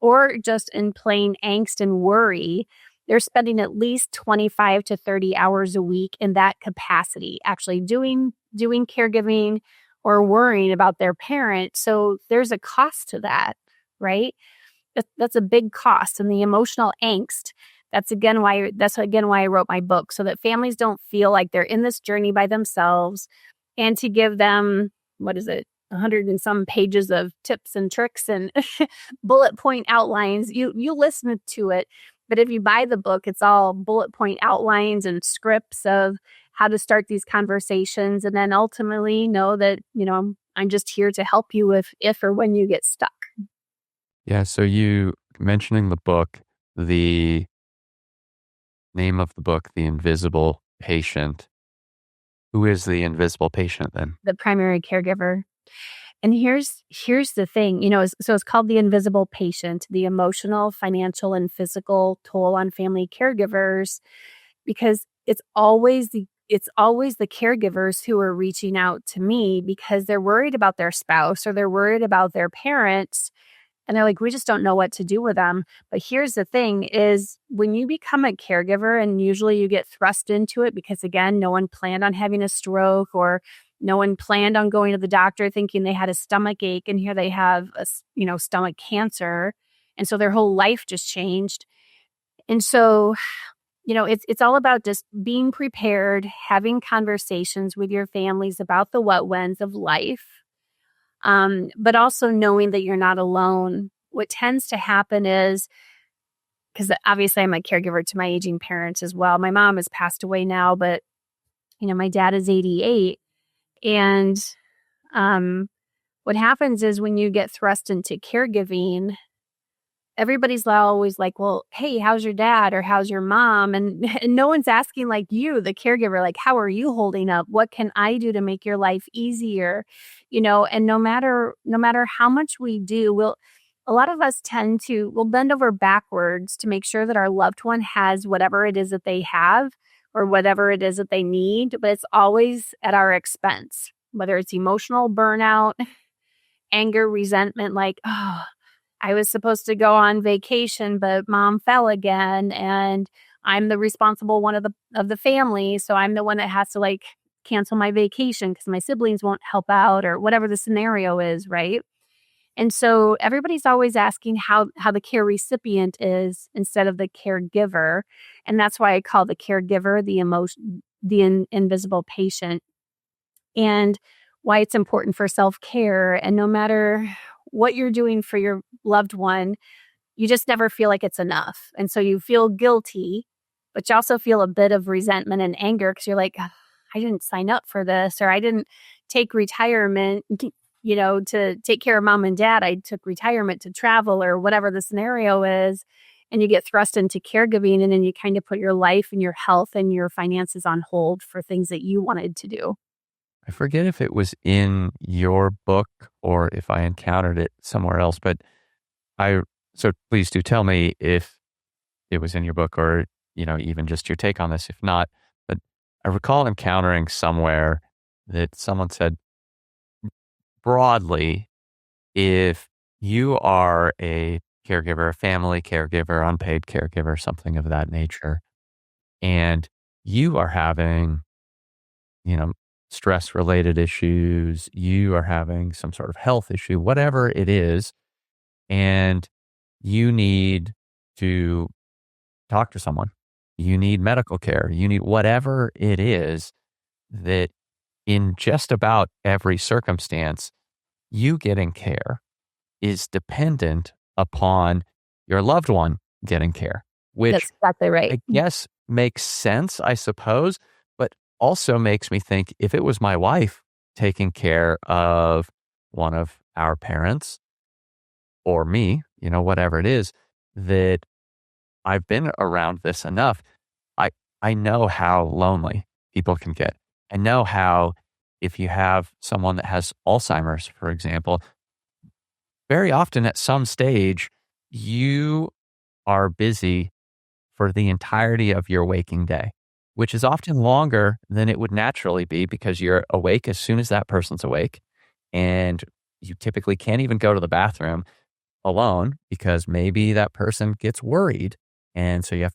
or just in plain angst and worry. They're spending at least 25 to 30 hours a week in that capacity, actually doing caregiving or worrying about their parent. So there's a cost to that, right? That's a big cost. And the emotional angst, that's again why I wrote my book, so that families don't feel like they're in this journey by themselves, and to give them, 100 and some pages of tips and tricks and bullet point outlines. You listen to it, but if you buy the book, it's all bullet point outlines and scripts of how to start these conversations, and then ultimately know that, I'm just here to help you if or when you get stuck. Yeah. So you mentioning the book, the name of the book, The Invisible Patient. Who is the invisible patient then? The primary caregiver. And here's the thing, so it's called The Invisible Patient, the emotional, financial, and physical toll on family caregivers, because it's always the caregivers who are reaching out to me because they're worried about their spouse or they're worried about their parents. And they're like, we just don't know what to do with them. But here's the thing is, when you become a caregiver, and usually you get thrust into it because, again, no one planned on having a stroke, or no one planned on going to the doctor thinking they had a stomach ache, and here they have stomach cancer. And so their whole life just changed. And so, it's all about just being prepared, having conversations with your families about the what-whens of life. But also knowing that you're not alone. What tends to happen is, because obviously I'm a caregiver to my aging parents as well. My mom has passed away now, but my dad is 88. And what happens is when you get thrust into caregiving, everybody's always like, well, hey, how's your dad or how's your mom? And no one's asking, like, you, the caregiver, like, how are you holding up? What can I do to make your life easier? And no matter how much we do, a lot of us we'll bend over backwards to make sure that our loved one has whatever it is that they have or whatever it is that they need, but it's always at our expense, whether it's emotional burnout, anger, resentment, like, oh, I was supposed to go on vacation, but mom fell again, and I'm the responsible one of the family, so I'm the one that has to cancel my vacation because my siblings won't help out, or whatever the scenario is, right? And so everybody's always asking how the care recipient is instead of the caregiver, and that's why I call the caregiver the invisible patient, and why it's important for self-care. And no matter what you're doing for your loved one, you just never feel like it's enough. And so you feel guilty, but you also feel a bit of resentment and anger because you're like, I didn't sign up for this, or I didn't take retirement, to take care of mom and dad. I took retirement to travel or whatever the scenario is. And you get thrust into caregiving, and then you kind of put your life and your health and your finances on hold for things that you wanted to do. I forget if it was in your book or if I encountered it somewhere else, but so please do tell me if it was in your book or, even just your take on this. If not, but I recall encountering somewhere that someone said broadly, if you are a caregiver, a family caregiver, unpaid caregiver, something of that nature, and you are having, you know, stress related issues, you are having some sort of health issue, whatever it is, and you need to talk to someone, you need medical care, you need whatever it is, that in just about every circumstance, you getting care is dependent upon your loved one getting care, which That's exactly right. I guess makes sense, I suppose, but also makes me think if it was my wife taking care of one of our parents or me, whatever it is, that I've been around this enough. I I know how lonely people can get. I know how if you have someone that has Alzheimer's, for example, very often at some stage, you are busy for the entirety of your waking day, which is often longer than it would naturally be because you're awake as soon as that person's awake. And you typically can't even go to the bathroom alone because maybe that person gets worried. And so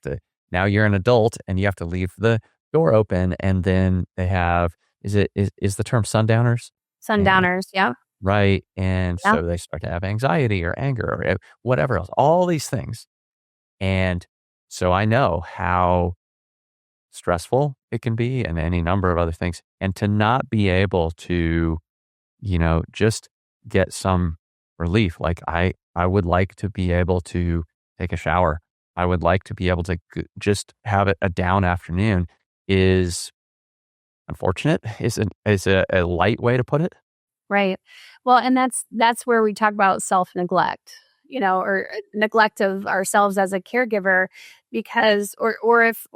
now you're an adult and you have to leave the door open. And then they have, is the term sundowners? And Sundowners. Yeah. right. And Yeah. so they start to have anxiety or anger or whatever else, all these things. And so I know how stressful it can be and any number of other things. And to not be able to, just get some relief. Like I would like to be able to take a shower. I would like to be able to just have a down afternoon is unfortunate, is a light way to put it. Right. Well, and that's where we talk about self-neglect, or neglect of ourselves as a caregiver, because or if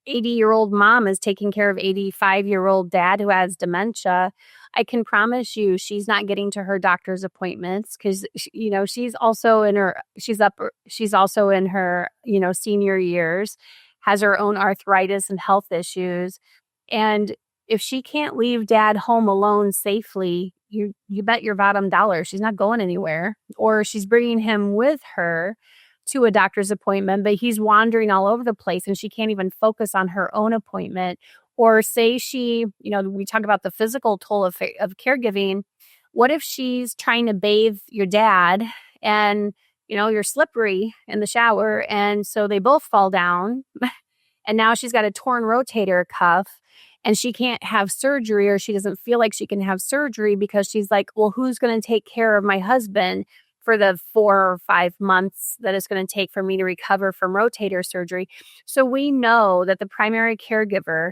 80-year-old mom is taking care of 85-year-old dad who has dementia, I can promise you she's not getting to her doctor's appointments because she's also in her, senior years, has her own arthritis and health issues. And if she can't leave dad home alone safely, you bet your bottom dollar she's not going anywhere. Or she's bringing him with her to a doctor's appointment, but he's wandering all over the place and she can't even focus on her own appointment. Or say we talk about the physical toll of caregiving. What if she's trying to bathe your dad and you're slippery in the shower, and so they both fall down and now she's got a torn rotator cuff and she can't have surgery, or she doesn't feel like she can have surgery because she's like, well, who's going to take care of my husband for the 4 or 5 months that it's going to take for me to recover from rotator surgery? So we know that the primary caregiver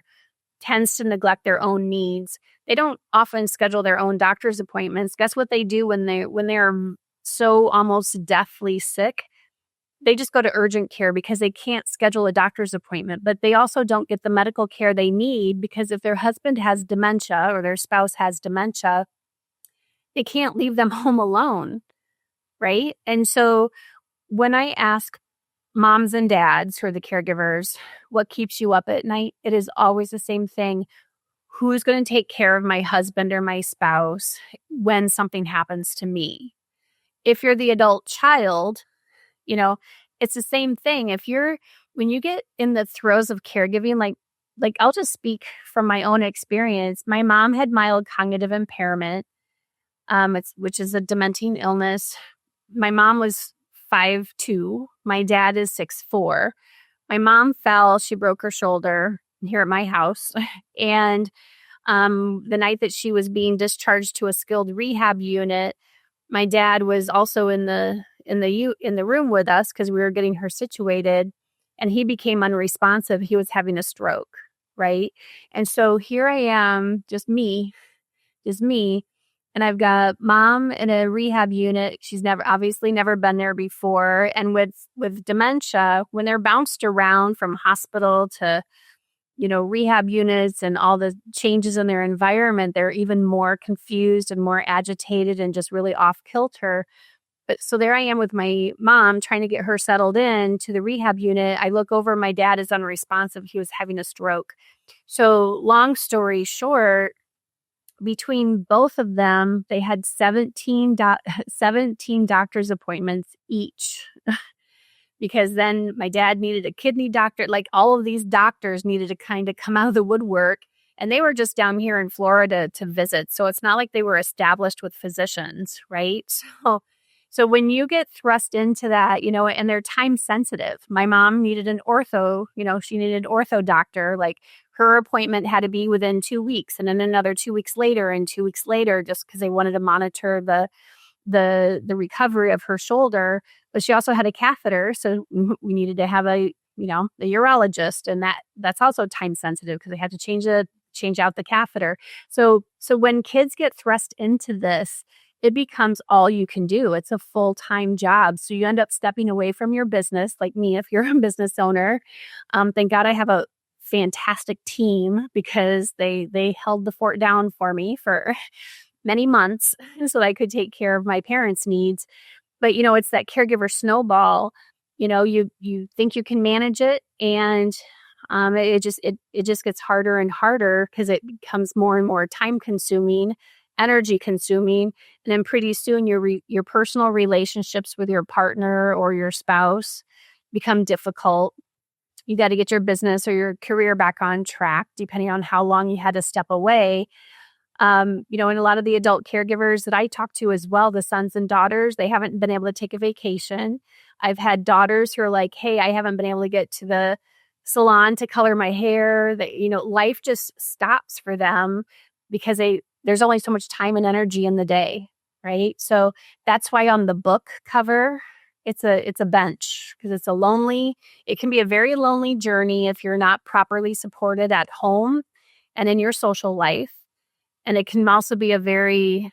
tends to neglect their own needs. They don't often schedule their own doctor's appointments. Guess what they do when they're so almost deathly sick? They just go to urgent care because they can't schedule a doctor's appointment, but they also don't get the medical care they need because if their husband has dementia or their spouse has dementia, they can't leave them home alone, right? And so when I ask moms and dads who are the caregivers, what keeps you up at night? It is always the same thing. Who's going to take care of my husband or my spouse when something happens to me? If you're the adult child, you know, it's the same thing. When you get in the throes of caregiving, like I'll just speak from my own experience. My mom had mild cognitive impairment, which is a dementing illness. My mom was 5'2". My dad is 6'4". My mom fell. She broke her shoulder here at my house. And the night that she was being discharged to a skilled rehab unit, my dad was also in the room with us because we were getting her situated, and he became unresponsive. He was having a stroke. right? And so here I am, just me. And I've got mom in a rehab unit. She's obviously never been there before. And with dementia, when they're bounced around from hospital to, rehab units and all the changes in their environment, they're even more confused and more agitated and just really off kilter. But so there I am with my mom trying to get her settled in to the rehab unit. I look over, my dad is unresponsive. He was having a stroke. So long story short, between both of them, they had 17 doctor's appointments each because then my dad needed a kidney doctor. Like all of these doctors needed to kind of come out of the woodwork. And they were just down here in Florida to visit. So it's not like they were established with physicians, right? So when you get thrust into that, and they're time sensitive. My mom needed an ortho, she needed an ortho doctor. Like her appointment had to be within 2 weeks and then another 2 weeks later and 2 weeks later, just because they wanted to monitor the recovery of her shoulder. But she also had a catheter. So we needed to have a urologist, and that's also time sensitive because they had to change out the catheter. So when kids get thrust into this, it becomes all you can do. It's a full-time job. So you end up stepping away from your business, like me, if you're a business owner. Thank God I have a fantastic team because they held the fort down for me for many months so that I could take care of my parents' needs. But, it's that caregiver snowball. You think you can manage it, and it just gets harder and harder because it becomes more and more time consuming, energy consuming, and then pretty soon your personal relationships with your partner or your spouse become difficult. You got to get your business or your career back on track, depending on how long you had to step away. And a lot of the adult caregivers that I talk to as well, the sons and daughters, they haven't been able to take a vacation. I've had daughters who are like, hey, I haven't been able to get to the salon to color my hair. Life just stops for them because there's only so much time and energy in the day, right? So that's why on the book cover, it's a bench because it can be a very lonely journey if you're not properly supported at home and in your social life. And it can also be a very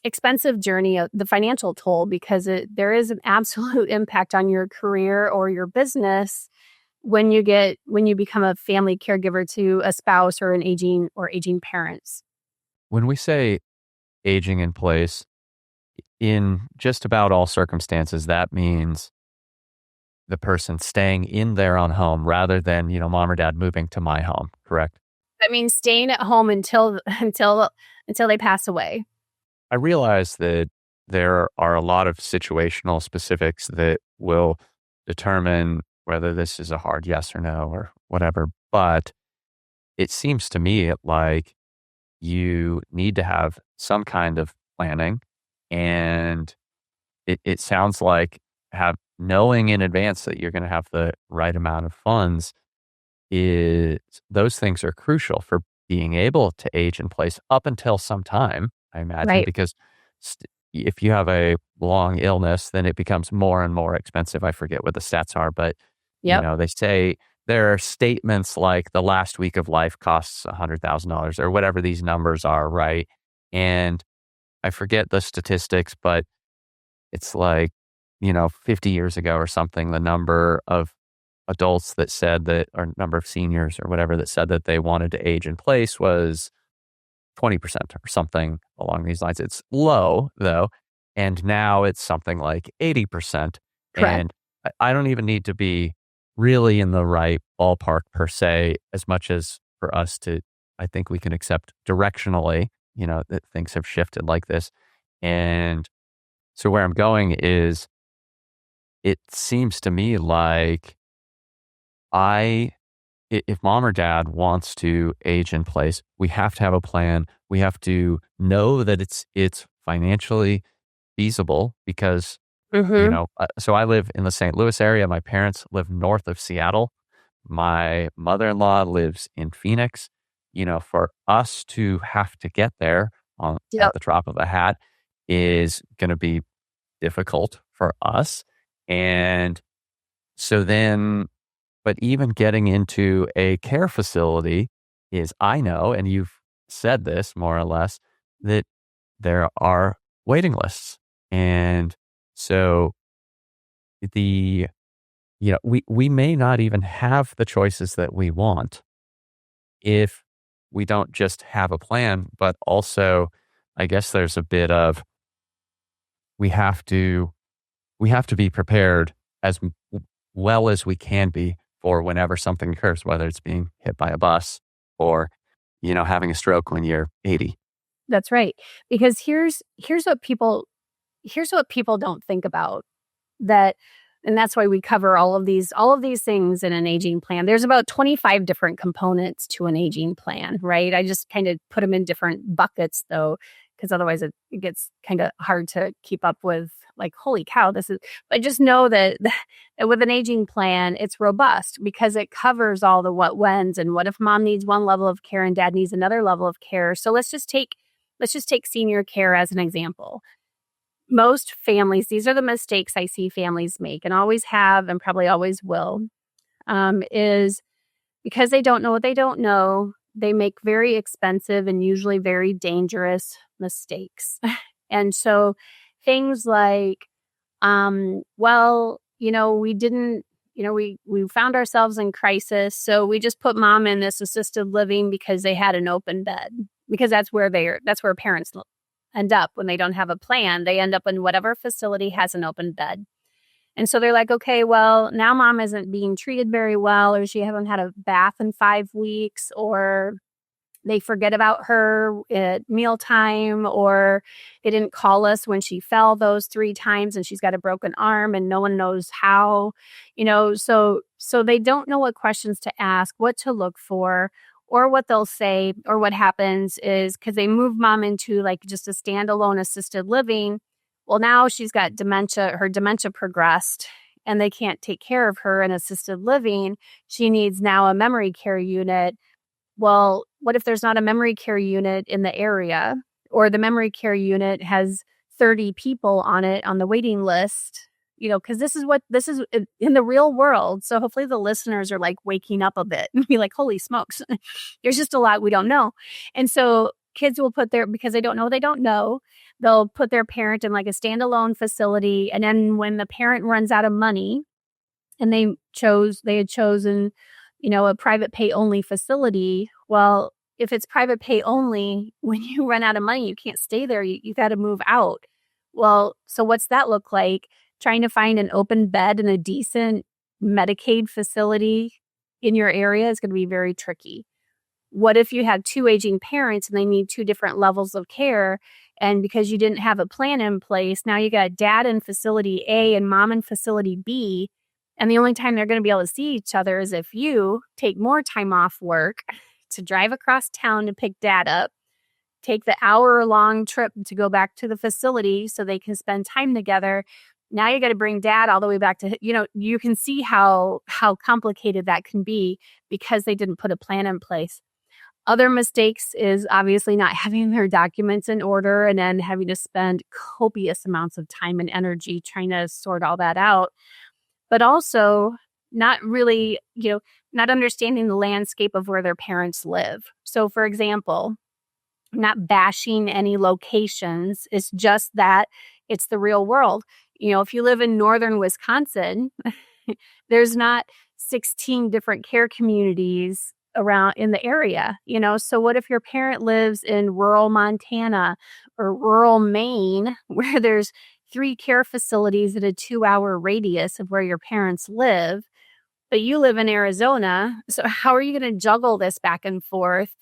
expensive journey, the financial toll, because there is an absolute impact on your career or your business when you become a family caregiver to a spouse or aging parents. When we say aging in place, in just about all circumstances, that means the person staying in their own home rather than, mom or dad moving to my home, correct? That means staying at home until they pass away. I realize that there are a lot of situational specifics that will determine whether this is a hard yes or no or whatever. But it seems to me like you need to have some kind of planning. And it sounds like knowing in advance that you're going to have the right amount of funds those things are crucial for being able to age in place up until some time, I imagine, Right. because if you have a long illness, then it becomes more and more expensive. I forget what the stats are, but Yep. they say there are statements like the last week of life costs $100,000 or whatever these numbers are, right? And I forget the statistics, but it's like, 50 years ago or something, the number of adults that said that, or number of seniors or whatever that said that they wanted to age in place was 20% or something along these lines. It's low though. And now it's something like 80%. Correct. And I don't even need to be really in the right ballpark per se, as much as for us to, I think we can accept directionally, that things have shifted like this. And so where I'm going is, it seems to me like if mom or dad wants to age in place, we have to have a plan. We have to know that it's financially feasible because, Mm-hmm. so I live in the St. Louis area. My parents live north of Seattle. My mother-in-law lives in Phoenix. For us to have to get there at Yep. the drop of a hat is going to be difficult for us. And so then But even getting into a care facility is, I know, and you've said this more or less, that there are waiting lists. And so the, we may not even have the choices that we want if we don't just have a plan, but also I guess there's a bit of we have to we have to be prepared as well as we can be for whenever something occurs, whether it's being hit by a bus or, having a stroke when you're 80. That's right. Because here's what people don't think about, that and that's why we cover all of these things in an aging plan. There's about 25 different components to an aging plan, right? I just kind of put them in different buckets though, because otherwise it gets kind of hard to keep up with, like, holy cow, this is, but just know that, that with an aging plan, it's robust because it covers all the what whens and what if mom needs one level of care and dad needs another level of care. So let's just take senior care as an example. Most families, these are the mistakes I see families make and always have and probably always will, is because they don't know what they don't know, they make very expensive and usually very dangerous mistakes. And so things like, we didn't, we found ourselves in crisis. So we just put mom in this assisted living because they had an open bed, because that's where parents end up when they don't have a plan. They end up in whatever facility has an open bed. And so they're like, okay, well, now mom isn't being treated very well, or she hasn't had a bath in 5 weeks, or they forget about her at mealtime, or they didn't call us when she fell those 3 times and she's got a broken arm and no one knows how, so they don't know what questions to ask, what to look for, or what they'll say. Or what happens is, because they move mom into like just a standalone assisted living, well, now she's got dementia, her dementia progressed, and they can't take care of her in assisted living. She needs now a memory care unit. Well, what if there's not a memory care unit in the area, or the memory care unit has 30 people on it on the waiting list? Because this is in the real world. So hopefully the listeners are like waking up a bit and be like, holy smokes, there's just a lot we don't know. And so kids will because they don't know, they'll put their parent in like a standalone facility. And then when the parent runs out of money, and they had chosen, a private pay only facility. Well, if it's private pay only, when you run out of money, you can't stay there. You got to move out. Well, so what's that look like? Trying to find an open bed in a decent Medicaid facility in your area is going to be very tricky. What if you had 2 aging parents and they need 2 different levels of care? And because you didn't have a plan in place, now you got dad in facility A and mom in facility B. And the only time they're going to be able to see each other is if you take more time off work to drive across town to pick dad up, take the hour-long trip to go back to the facility so they can spend time together. Now you got to bring dad all the way back to, you can see how complicated that can be because they didn't put a plan in place. Other mistakes is obviously not having their documents in order and then having to spend copious amounts of time and energy trying to sort all that out. But also not really, not understanding the landscape of where their parents live. So for example, not bashing any locations. It's just that it's the real world. If you live in northern Wisconsin, there's not 16 different care communities around in the area, So what if your parent lives in rural Montana or rural Maine, where there's 3 care facilities at a 2-hour radius of where your parents live, but you live in Arizona? So how are you going to juggle this back and forth?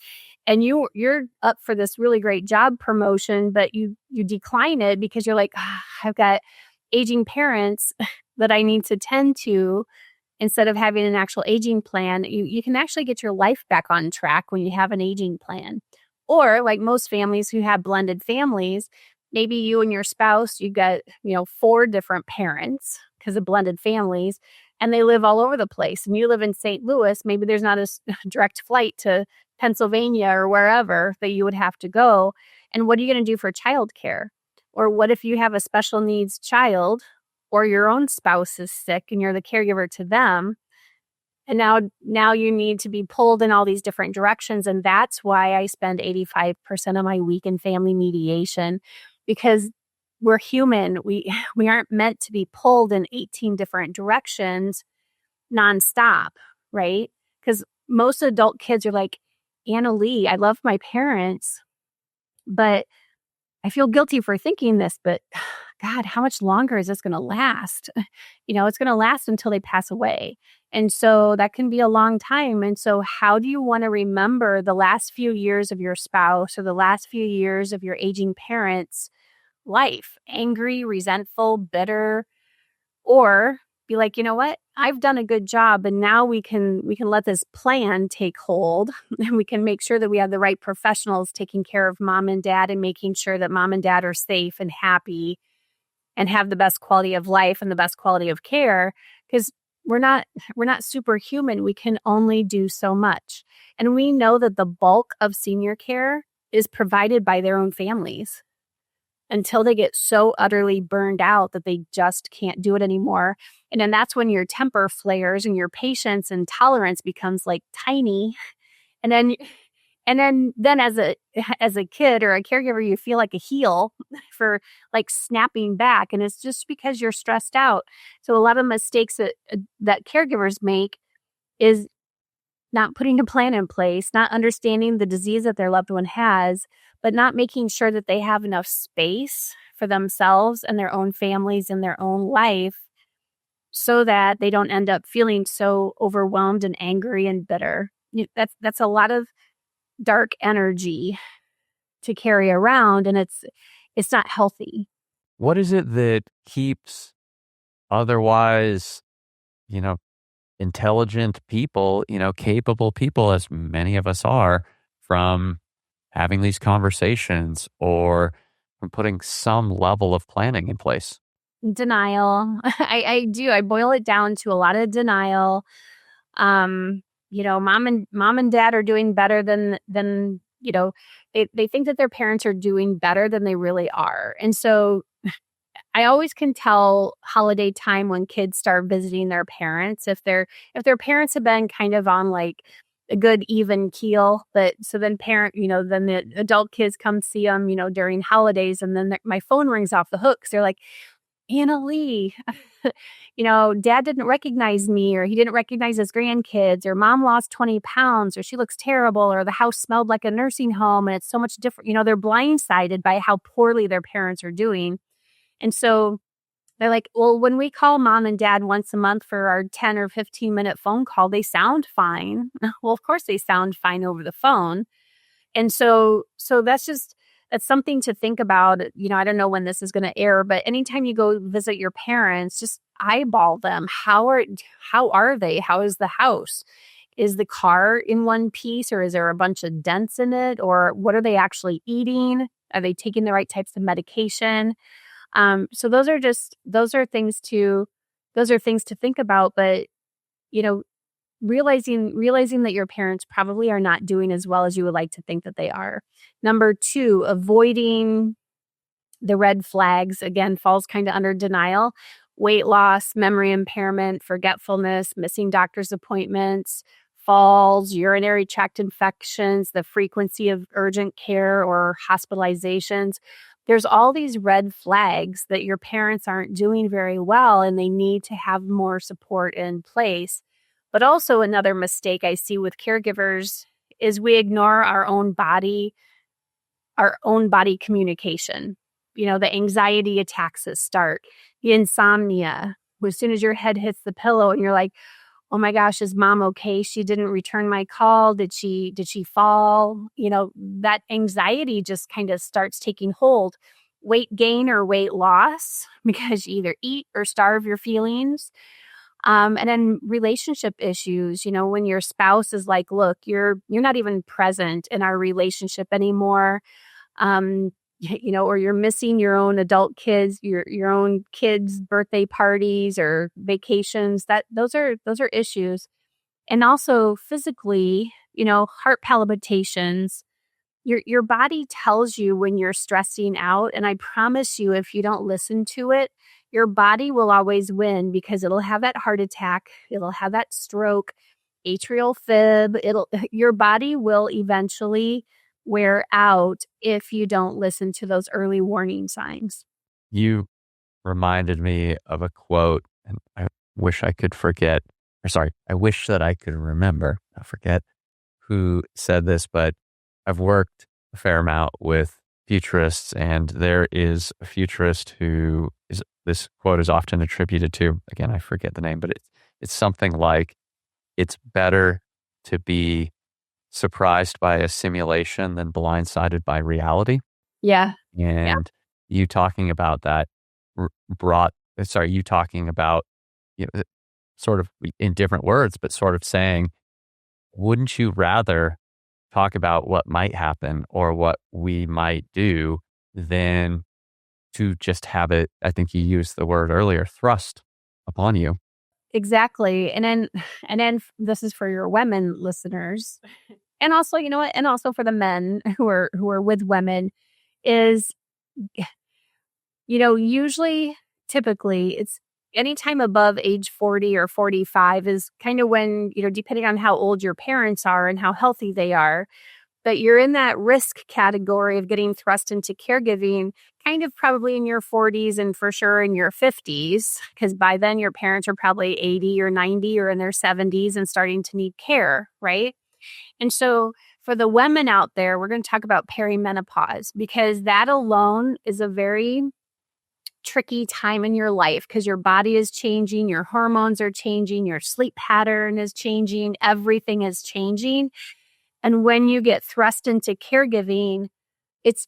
And you're up for this really great job promotion, but you decline it because you're like, I've got aging parents that I need to tend to. Instead of having an actual aging plan, you can actually get your life back on track when you have an aging plan. Or like most families who have blended families, maybe you and your spouse, you got, 4 different parents because of blended families, and they live all over the place. And you live in St. Louis, maybe there's not a direct flight to Pennsylvania or wherever that you would have to go. And what are you going to do for childcare? Or what if you have a special needs child, or your own spouse is sick and you're the caregiver to them? And now you need to be pulled in all these different directions. And that's why I spend 85% of my week in family mediation, because we're human. We aren't meant to be pulled in 18 different directions nonstop, right? Because most adult kids are like, Annalee, I love my parents, but I feel guilty for thinking this, but God, how much longer is this going to last? It's going to last until they pass away. And so that can be a long time. And so, how do you want to remember the last few years of your spouse or the last few years of your aging parents' life? Angry, resentful, bitter, or be like, you know what? I've done a good job, and now we can let this plan take hold, and we can make sure that we have the right professionals taking care of mom and dad and making sure that mom and dad are safe and happy and have the best quality of life and the best quality of care, because we're not superhuman. We can only do so much. And we know that the bulk of senior care is provided by their own families until they get so utterly burned out that they just can't do it anymore. And then that's when your temper flares and your patience and tolerance becomes like tiny. And then as a kid or a caregiver, you feel like a heel for like snapping back. And it's just because you're stressed out. So a lot of mistakes that caregivers make is not putting a plan in place, not understanding the disease that their loved one has, but not making sure that they have enough space for themselves and their own families and their own life so that they don't end up feeling so overwhelmed and angry and bitter. That's a lot of dark energy to carry around, and it's not healthy. What is it that keeps otherwise, you know, intelligent people, capable people, as many of us are, from having these conversations or from putting some level of planning in place? Denial. I do. I boil it down to a lot of denial. Mom and dad are doing better than they think that their parents are doing better than they really are. And so I always can tell holiday time when kids start visiting their parents if their parents have been kind of on like a good even keel, but so then then the adult kids come see them, during holidays, and then my phone rings off the hook 'cause they're like, Annalee, dad didn't recognize me, or he didn't recognize his grandkids, or mom lost 20 pounds, or she looks terrible, or the house smelled like a nursing home and it's so much different. They're blindsided by how poorly their parents are doing. And so they're like, well, when we call mom and dad once a month for our 10 or 15-minute phone call, they sound fine. Well, of course they sound fine over the phone. And so that's something to think about. I don't know when this is going to air, but anytime you go visit your parents, just eyeball them. How are they? How is the house? Is the car in one piece, or is there a bunch of dents in it? Or what are they actually eating? Are they taking the right types of medication? So those are things to think about. But you know, realizing that your parents probably are not doing as well as you would like to think that they are. Number 2, avoiding the red flags, again, falls kind of under denial. Weight loss, memory impairment, forgetfulness, missing doctor's appointments, falls, urinary tract infections, the frequency of urgent care or hospitalizations. There's all these red flags that your parents aren't doing very well, and they need to have more support in place. But also another mistake I see with caregivers is we ignore our own body communication. The anxiety attacks that start, the insomnia. As soon as your head hits the pillow and you're like, oh my gosh, is mom okay? She didn't return my call. Did she fall? That anxiety just kind of starts taking hold. Weight gain or weight loss, because you either eat or starve your feelings. And then relationship issues, when your spouse is like, look, you're not even present in our relationship anymore. Or you're missing your own adult kids, your own kids' birthday parties or vacations. Those are issues. And also physically, heart palpitations. Your body tells you when you're stressing out, and I promise you, if you don't listen to it, your body will always win, because it'll have that heart attack, it'll have that stroke, atrial fib. Your body will eventually wear out if you don't listen to those early warning signs. You reminded me of a quote, and I wish I could forget, or sorry, I wish that I could remember, not forget who said this, but I've worked a fair amount with futurists, and there is a futurist who is, this quote is often attributed to, again, I forget the name, but it's something like, it's better to be surprised by a simulation than blindsided by reality. Yeah. Yeah. And you talking about that you talking about, sort of in different words, but sort of saying, wouldn't you rather talk about what might happen or what we might do than to just have it, I think you used the word earlier, thrust upon you? Exactly. And then this is for your women listeners. And also, you know what? And also for the men who are with women is, usually, typically, it's anytime above age 40 or 45 is kind of when, depending on how old your parents are and how healthy they are, but you're in that risk category of getting thrust into caregiving kind of probably in your 40s and for sure in your 50s, because by then your parents are probably 80 or 90 or in their 70s and starting to need care, right? And so for the women out there, we're going to talk about perimenopause because that alone is a very tricky time in your life because your body is changing, your hormones are changing, your sleep pattern is changing, everything is changing. And when you get thrust into caregiving, it's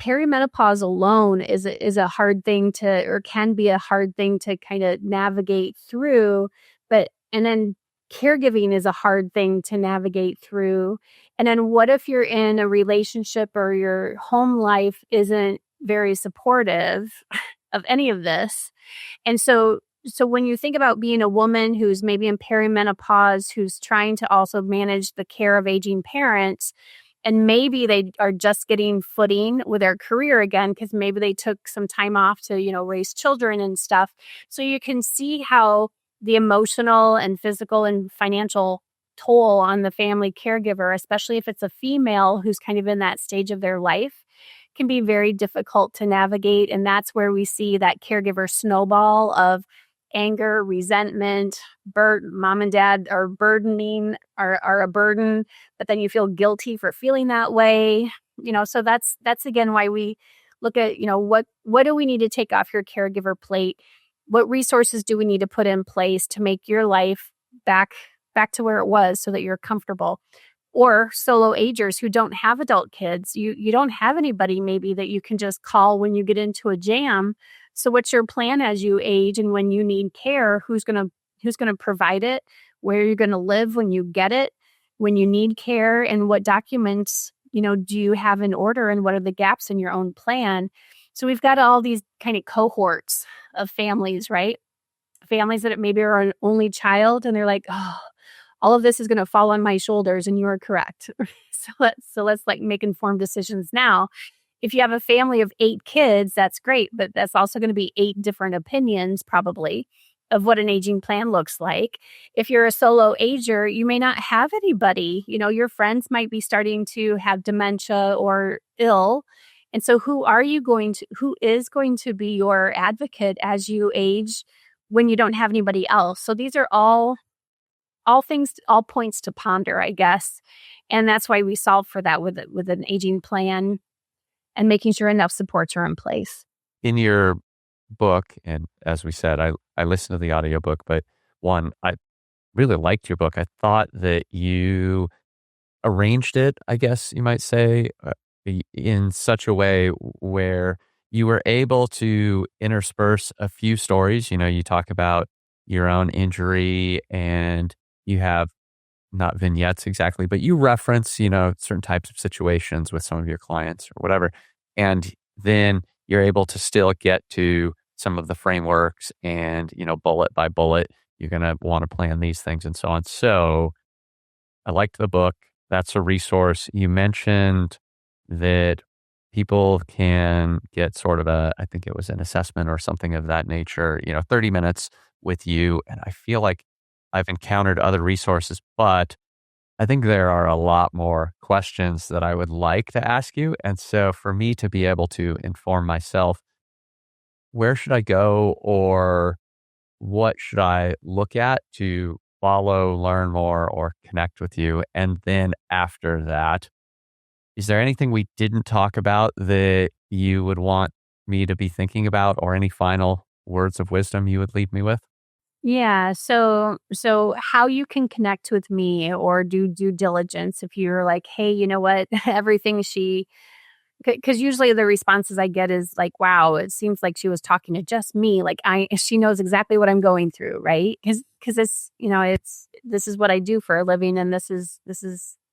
perimenopause alone is a hard thing to, or can be a hard thing to kind of navigate through. And then caregiving is a hard thing to navigate through. And then what if you're in a relationship or your home life isn't very supportive of any of this? And so when you think about being a woman who's maybe in perimenopause, who's trying to also manage the care of aging parents, and maybe they are just getting footing with their career again because maybe they took some time off to, raise children and stuff. So you can see how the emotional and physical and financial toll on the family caregiver, especially if it's a female who's kind of in that stage of their life, can be very difficult to navigate. And that's where we see that caregiver snowball of anger, resentment, mom and dad are are a burden, but then you feel guilty for feeling that way. So that's again why we look at, what do we need to take off your caregiver plate? What resources do we need to put in place to make your life back to where it was so that you're comfortable? Or solo agers who don't have adult kids. You don't have anybody maybe that you can just call when you get into a jam. So what's your plan as you age and when you need care? Who's going to provide it? Where you're going to live when you get it? When you need care, and what documents, do you have in order, and what are the gaps in your own plan? So we've got all these kind of cohorts of families, right? Families that maybe are an only child and they're like, oh, all of this is going to fall on my shoulders, and you are correct. So let's like make informed decisions now. If you have a family of 8 kids, that's great, but that's also going to be 8 different opinions probably of what an aging plan looks like. If you're a solo ager, you may not have anybody. Your friends might be starting to have dementia or ill. And so who is going to be your advocate as you age when you don't have anybody else? So these are all things, all points to ponder, I guess. And that's why we solve for that with an aging plan and making sure enough supports are in place. In your book, and as we said, I listened to the audiobook, but one, I really liked your book. I thought that you arranged it, I guess you might say, in such a way where you were able to intersperse a few stories. You talk about your own injury, and you have not vignettes exactly, but you reference, certain types of situations with some of your clients or whatever. And then you're able to still get to some of the frameworks and, bullet by bullet, you're going to want to plan these things and so on. So I liked the book. That's a resource. You mentioned that people can get sort of I think it was an assessment or something of that nature, 30 minutes with you. And I feel like I've encountered other resources, but I think there are a lot more questions that I would like to ask you. And so for me to be able to inform myself, where should I go or what should I look at to follow, learn more, or connect with you? And then after that, is there anything we didn't talk about that you would want me to be thinking about or any final words of wisdom you would leave me with? Yeah. So how you can connect with me or do due diligence if you're like, hey, you know what? Everything she because usually the responses I get is like, "Wow, it seems like she was talking to just me. Like she knows exactly what I'm going through, right?" Because it's it's this is what I do for a living, and this is.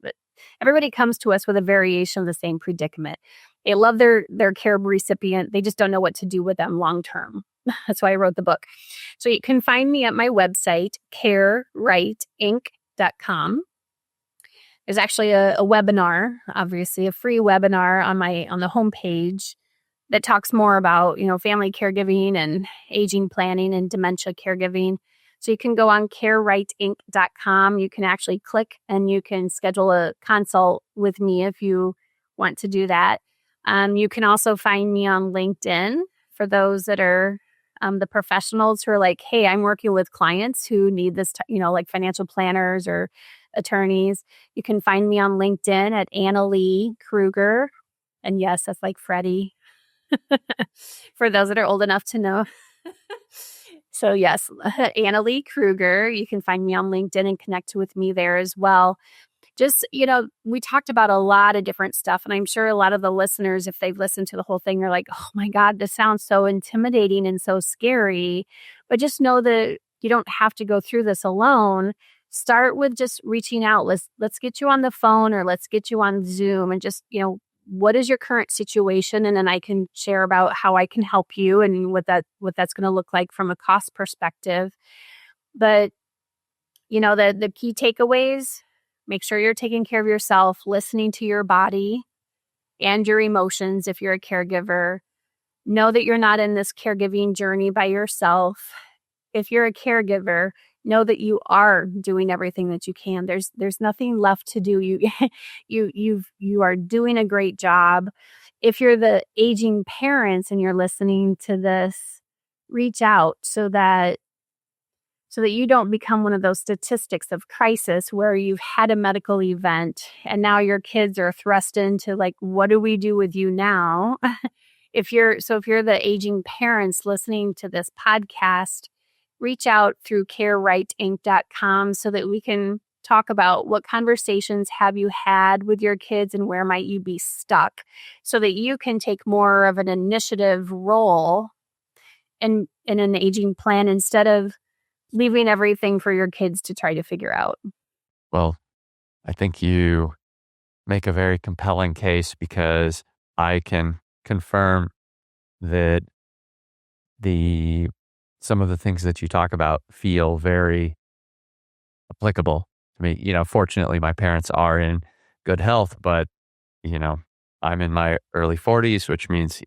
But everybody comes to us with a variation of the same predicament. They love their care recipient. They just don't know what to do with them long term. That's why I wrote the book. So you can find me at my website, carewriteinc.com. There's actually a webinar, obviously a free webinar on the homepage that talks more about, family caregiving and aging planning and dementia caregiving. So you can go on carewriteinc.com. You can actually click and you can schedule a consult with me if you want to do that. You can also find me on LinkedIn for those that are the professionals who are like, hey, I'm working with clients who need this, like financial planners or attorneys. You can find me on LinkedIn at Annalee Kruger. And yes, that's like Freddie for those that are old enough to know. So yes, Annalee Kruger. You can find me on LinkedIn and connect with me there as well. Just, we talked about a lot of different stuff. And I'm sure a lot of the listeners, if they've listened to the whole thing, they're like, oh my God, this sounds so intimidating and so scary. But just know that you don't have to go through this alone. Start with just reaching out. Let's get you on the phone or let's get you on Zoom and just, what is your current situation? And then I can share about how I can help you and what that's going to look like from a cost perspective. But, the key takeaways, make sure you're taking care of yourself, listening to your body and your emotions if you're a caregiver. Know that you're not in this caregiving journey by yourself. If you're a caregiver, know that you are doing everything that you can. There's nothing left to do. You are doing a great job. If you're the aging parents and you're listening to this, reach out so that you don't become one of those statistics of crisis where you've had a medical event and now your kids are thrust into like, what do we do with you now? If you're the aging parents listening to this podcast, reach out through carewriteinc.com so that we can talk about what conversations have you had with your kids and where might you be stuck so that you can take more of an initiative role in an aging plan instead of leaving everything for your kids to try to figure out. Well, I think you make a very compelling case because I can confirm that some of the things that you talk about feel very applicable to me. Fortunately, my parents are in good health, but, I'm in my early 40s, which means,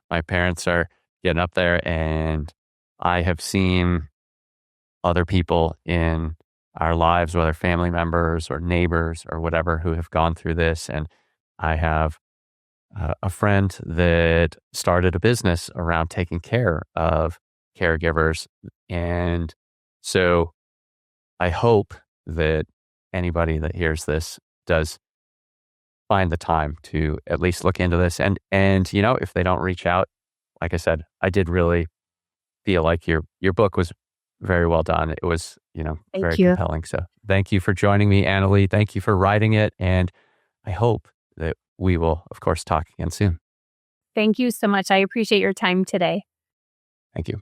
my parents are getting up there and I have seen other people in our lives, whether family members or neighbors or whatever, who have gone through this. And I have a friend that started a business around taking care of caregivers. And so I hope that anybody that hears this does find the time to at least look into this. And if they don't reach out, like I said, I did really feel like your book was very well done. It was, very Thank you. compelling. So thank you for joining me, Annalee. Thank you for writing it. And I hope that we will, of course, talk again soon. Thank you so much. I appreciate your time today. Thank you.